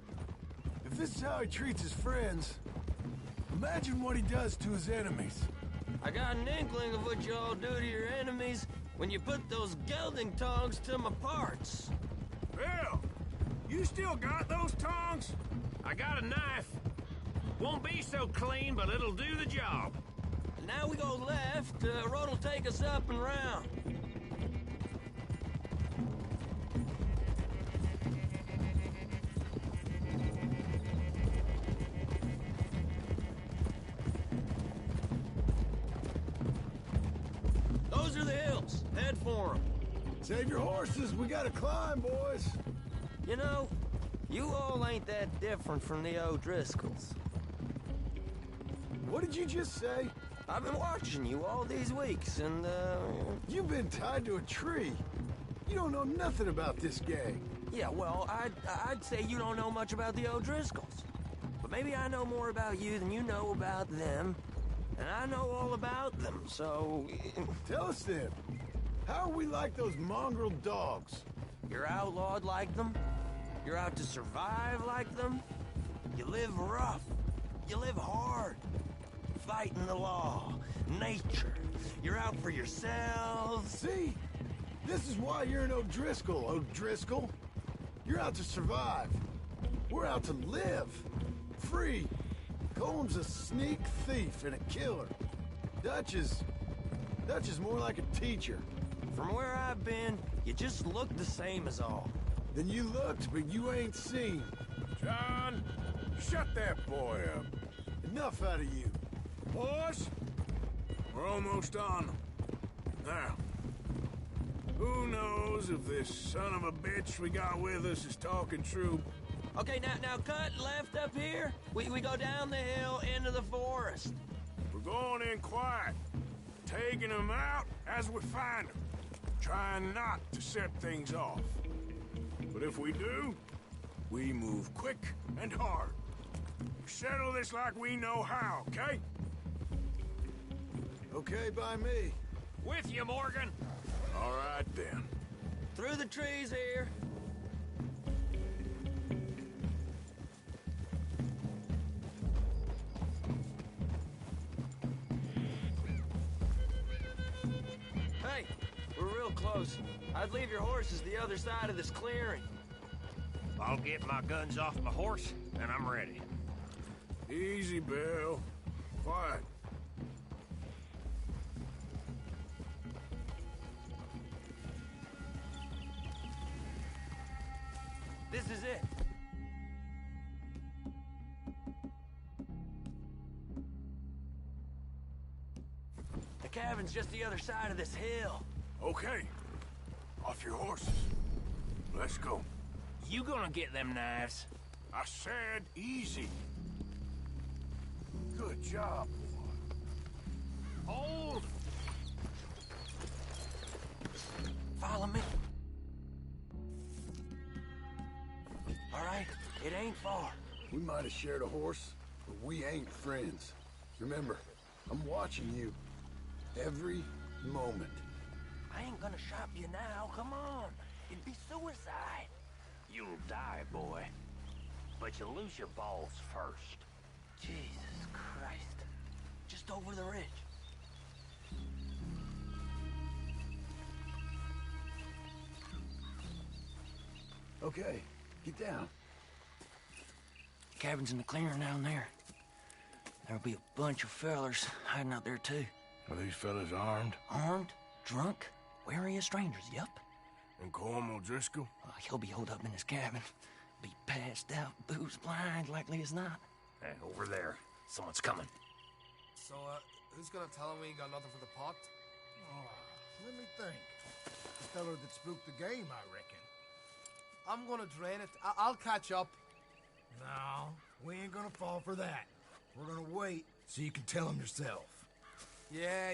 If this is how he treats his friends, imagine what he does to his enemies. I got an inkling of what you all do to your enemies when you put those gelding tongs to my parts. Bill, you still got those tongs? I got a knife. Won't be so clean, but it'll do the job. Now we go left, road'll take us up and round. Those are the hills. Head for them. Save your horses. We gotta climb, boys. You know, you all ain't that different from the O'Driscolls. What did you just say? I've been watching you all these weeks, and, You've been tied to a tree. You don't know nothing about this gang. Yeah, well, I'd say you don't know much about the O'Driscolls. But maybe I know more about you than you know about them. And I know all about them, so... Tell us then. How are we like those mongrel dogs? You're outlawed like them. You're out to survive like them. You live rough. You live hard. Fighting the law, nature. You're out for yourselves. See? This is why you're an O'Driscoll, O'Driscoll. You're out to survive. We're out to live. Free. Combs a sneak thief and a killer. Dutch is more like a teacher. From where I've been, you just look the same as all. Then you looked, but you ain't seen. John, shut that boy up. Enough out of you. Boys, we're almost on them. Now, who knows if this son of a bitch we got with us is talking true? Okay, now cut left up here. We go down the hill into the forest. We're going in quiet, taking them out as we find them, trying not to set things off. But if we do, we move quick and hard. Settle this like we know how, okay? Okay by me. With you, Morgan. All right, then. Through the trees here. Hey, we're real close. I'd leave your horses the other side of this clearing. I'll get my guns off my horse, and I'm ready. Easy, Bill. Quiet. This is it. The cabin's just the other side of this hill. Okay. Off your horses. Let's go. You gonna get them knives? I said easy. Good job, boy. Hold! Follow me. All right, it ain't far. We might have shared a horse, but we ain't friends. Remember, I'm watching you. Every moment. I ain't gonna shop you now, come on. It'd be suicide. You'll die, boy. But you'll lose your balls first. Jesus Christ. Just over the ridge. Okay, get down. Cabin's in the clearing down there. There'll be a bunch of fellers hiding out there, too. Are these fellas armed? Armed? Drunk? Wary of strangers, yup. And Corm O'Driscoll? He'll be holed up in his cabin. Be passed out, booze blind, likely as not. Hey, over there. Someone's coming. So, who's gonna tell him we ain't got nothing for the pot? Oh, let me think. The feller that spooked the game, I reckon. I'm gonna drain it. I'll catch up. No, we ain't gonna fall for that. We're gonna wait so you can tell him yourself. Yeah.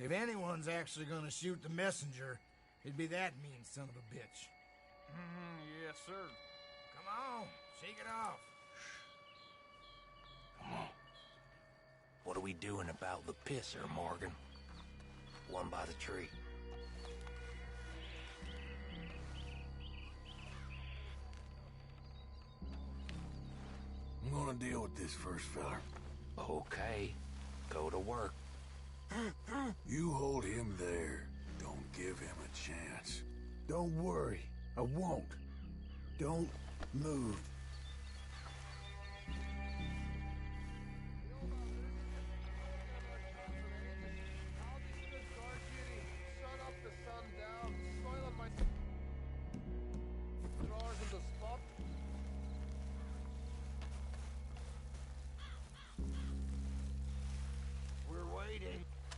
If anyone's actually gonna shoot the messenger, it'd be that mean son of a bitch. Yes, sir. Come on, shake it off. Come on. What are we doing about the pisser, Morgan? One by the tree. I'm gonna deal with this first fella. Okay. Go to work. You hold him there. Don't give him a chance. Don't worry, I won't. Don't move.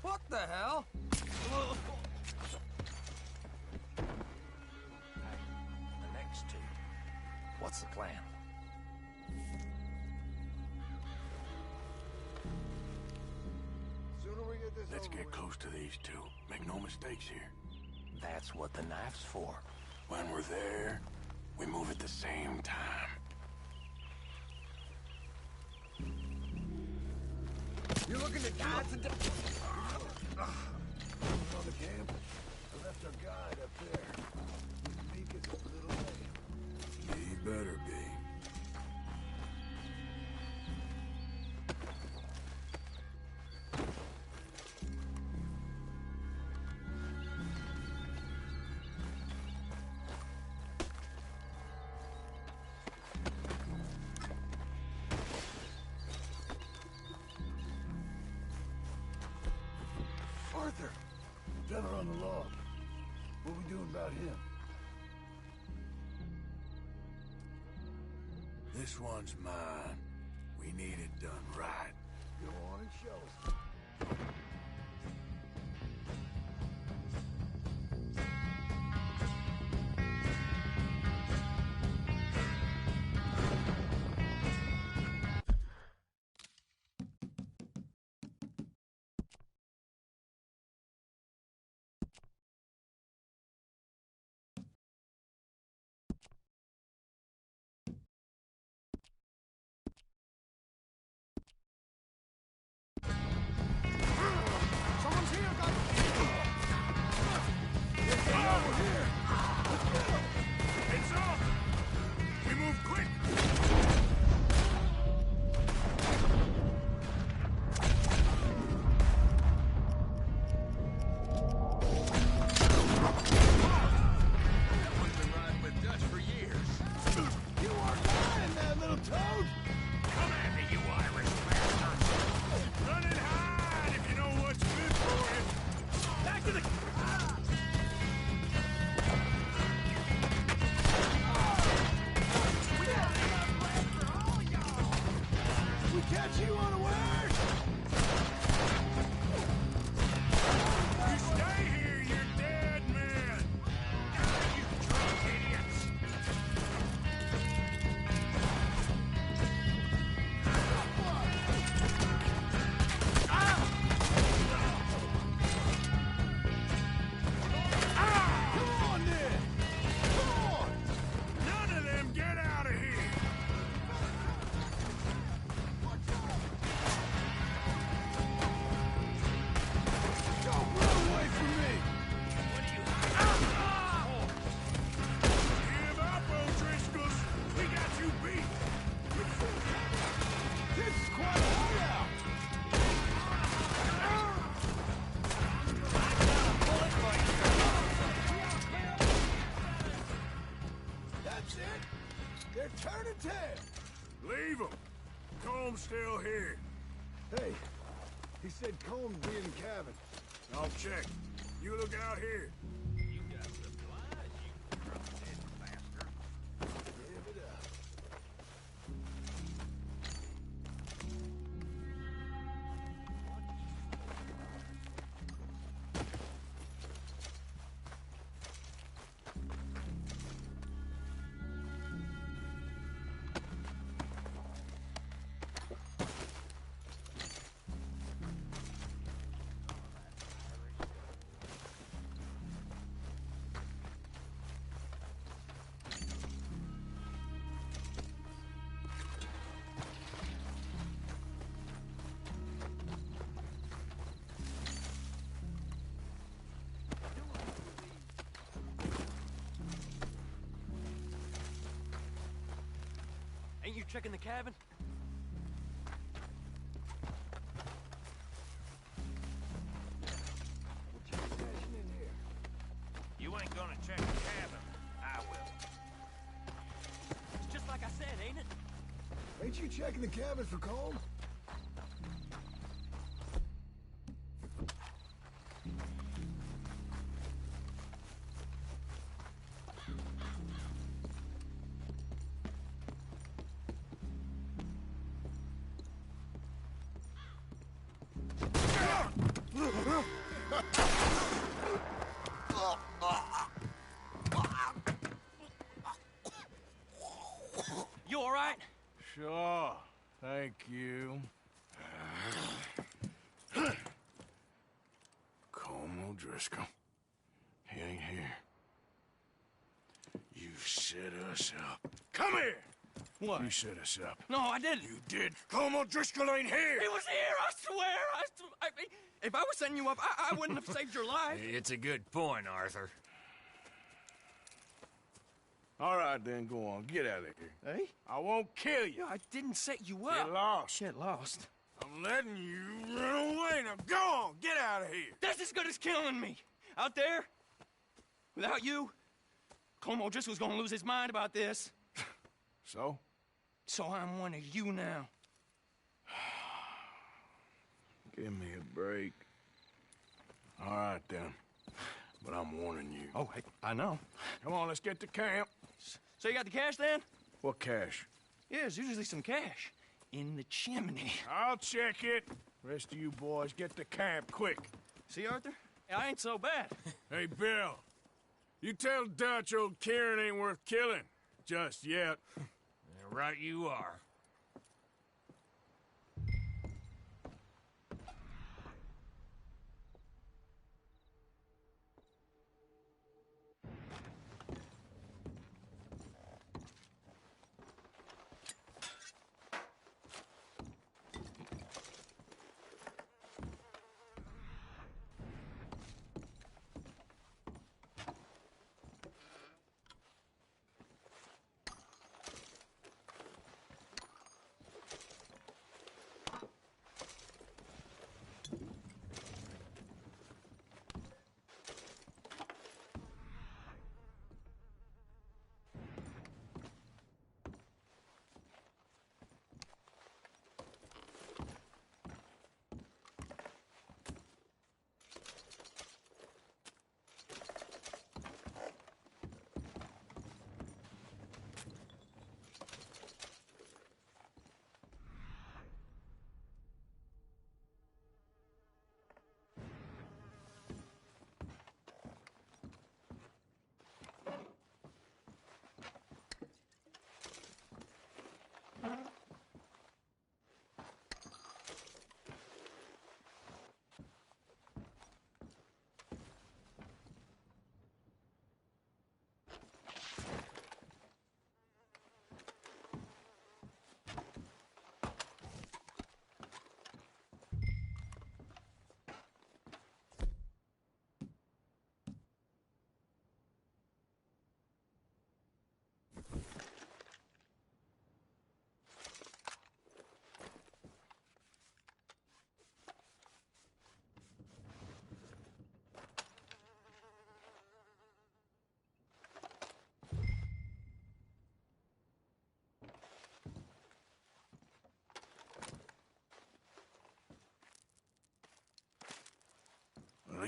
What the hell? The next two. What's the plan? Let's get close to these two. Make no mistakes here. That's what the knife's for. When we're there, we move at the same time. You looking to die today? On the camp, I left our guide up there. He's meek as a little lamb. He better be. Arthur! Fella on the log. What we doing about him? This one's mine. We need it done right. Go on and show us. That's it. They're turning tail. Leave them. Comb's still here. Hey, he said Combs be in the cabin. I'll check. You look out here. You got supplies, you drop-dead bastard. Give it up. Ain't you checking the cabin? What you stashing in here? You ain't gonna check the cabin. I will. It's just like I said, ain't it? Ain't you checking the cabin for Combs? You all right? Sure. Thank you. Colm O'Driscoll. He ain't here. You set us up. Come here! What? You set us up. No, I didn't. You did. Colm O'Driscoll ain't here! He was here, I swear! If I was setting you up, I wouldn't have saved your life. It's a good point, Arthur. All right, then, go on. Get out of here. Hey? I won't kill you. I didn't set you up. Get lost. Get lost. I'm letting you run away. Now go on. Get out of here. That's as good as killing me. Out there, without you, Colm O'Driscoll's gonna lose his mind about this. So? So I'm one of you now. Give me a break. All right, then. But I'm warning you. Oh, hey, I know. Come on, let's get to camp. So you got the cash then? What cash? Yeah, there's usually some cash in the chimney. I'll check it. Rest of you boys, get to camp, quick. See, Arthur? I ain't so bad. Hey, Bill. You tell Dutch old Kieran ain't worth killing. Just yet. Right you are.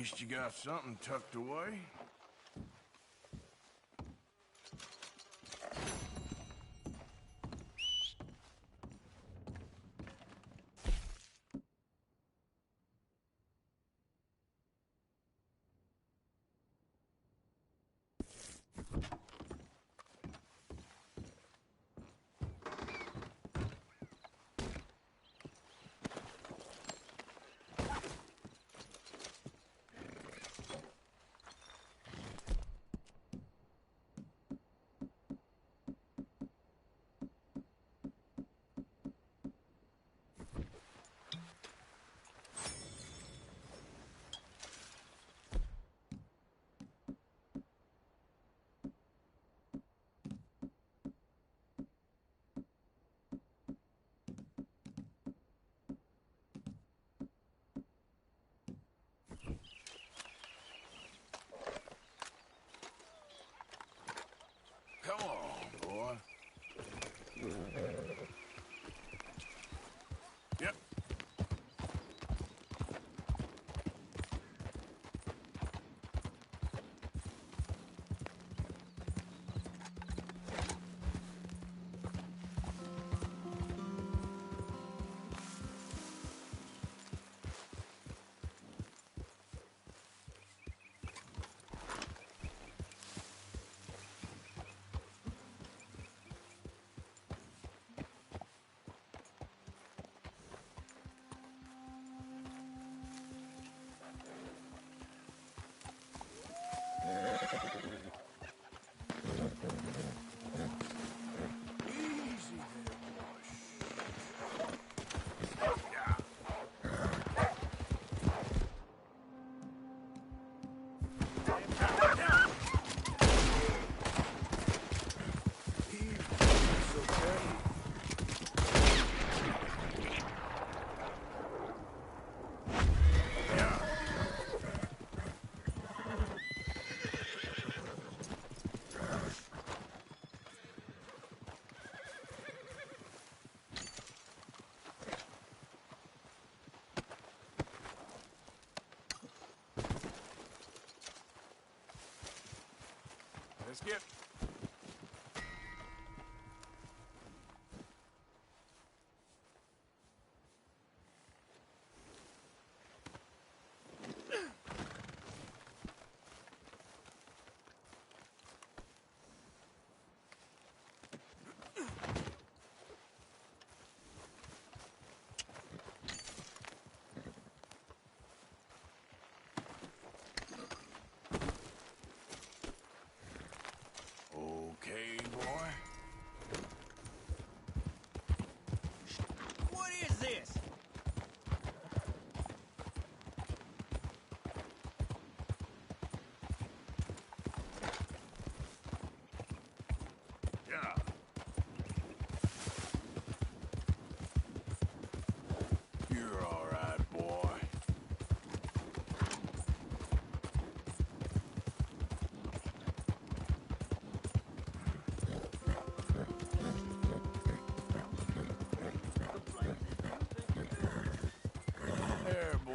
least you got something tucked away. Come on, boy. Yep. Let's get... Okay, boy. What is this? Yeah. You're all right, boy. There, boy.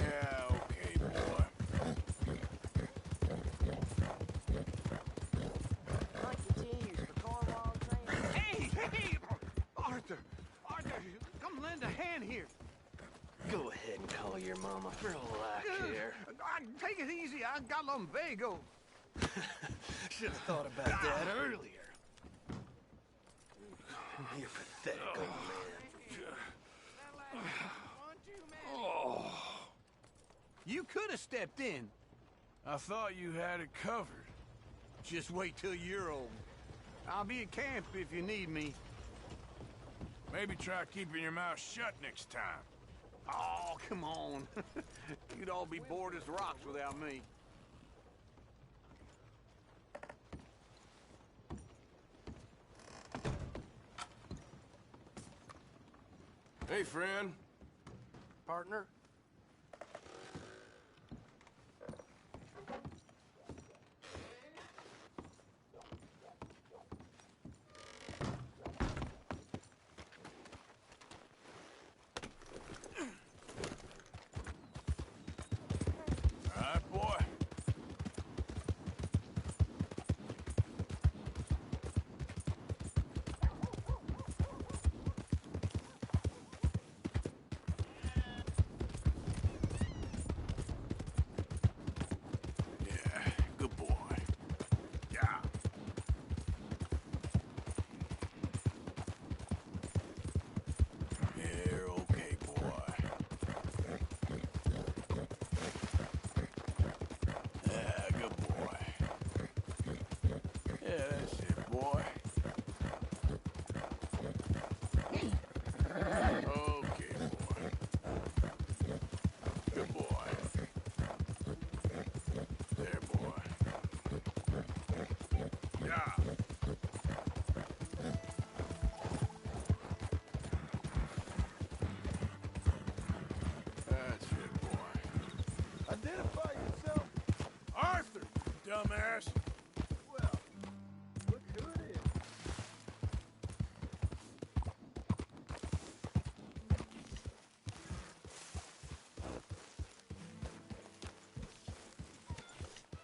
Yeah, okay, boy. Hey, hey! Arthur! Arthur, come lend a hand here. Go ahead and call your mama. Relax here. Take it easy. I got lumbago. Should have thought about that earlier. You're pathetic, old man. Oh. You could have stepped in. I thought you had it covered. Just wait till you're old. I'll be at camp if you need me. Maybe try keeping your mouth shut next time. Oh, come on. You'd all be bored as rocks without me. Hey, friend. Partner? dumbass. Well, look who it is.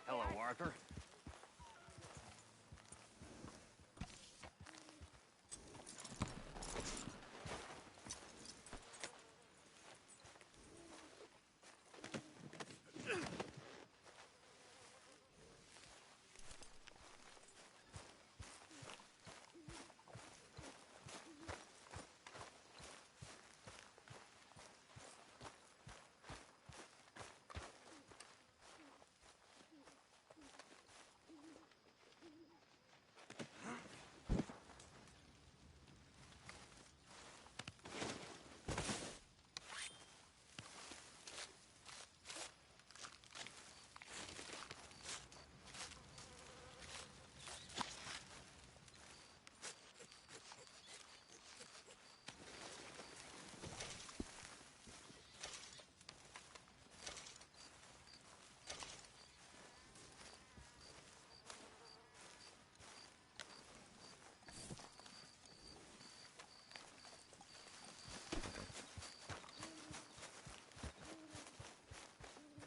Hello, Arthur.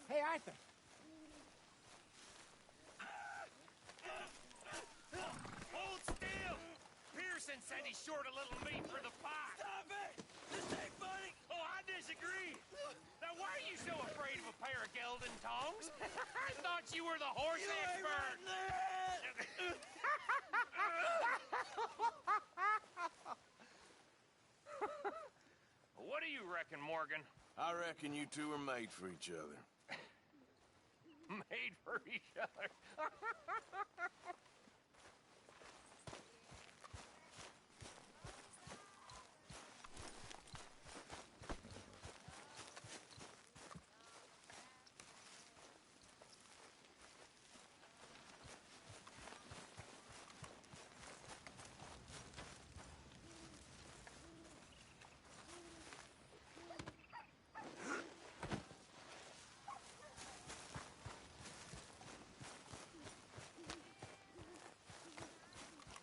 Hey, Arthur. Hold still! Pearson said he's short a little meat for the pie. Stop it! This ain't funny! Oh, I disagree. Now, why are you so afraid of a pair of gelding tongs? I thought you were the horse expert. What do you reckon, Morgan? I reckon you two are made for each other. Made for each other.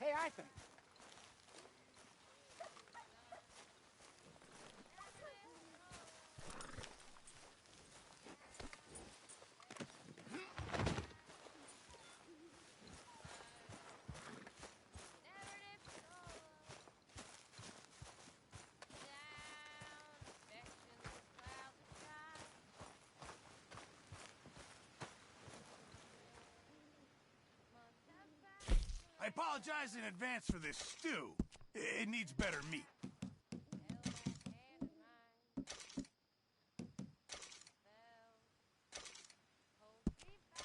Hey, Arthur. I apologize in advance for this stew. It needs better meat.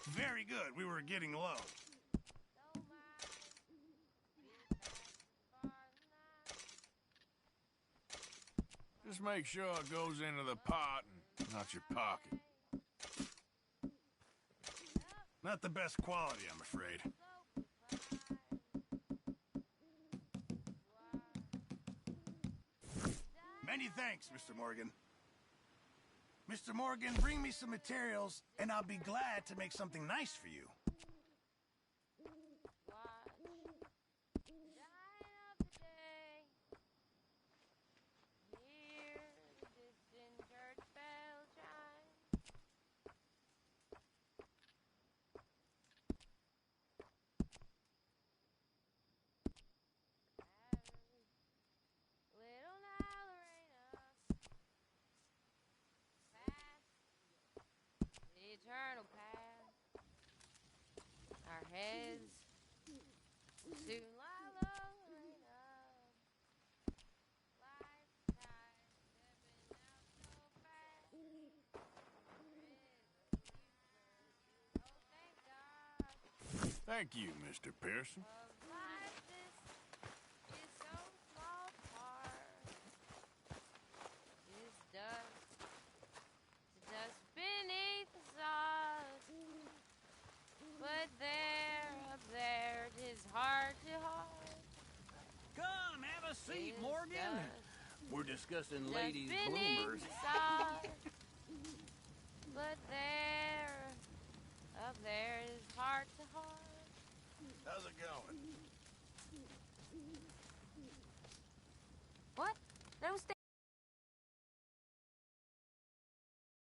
Very good. We were getting low. Just make sure it goes into the pot and not your pocket. Not the best quality, I'm afraid. Many thanks, Mr. Morgan. Mr. Morgan, bring me some materials, and I'll be glad to make something nice for you. Eternal path. Our heads soon lie low and up. Life's tide stepping out so fast. Oh, thank God. Thank you, Mr. Pearson. Of life, this is so small part. This dust beneath the sod. But there, up there, 'tis heart to heart. Come, have a seat, Is Morgan. dust- We're discussing dust ladies' beneath bloomers. the sod. But there, Up there is heart to heart. How's it going?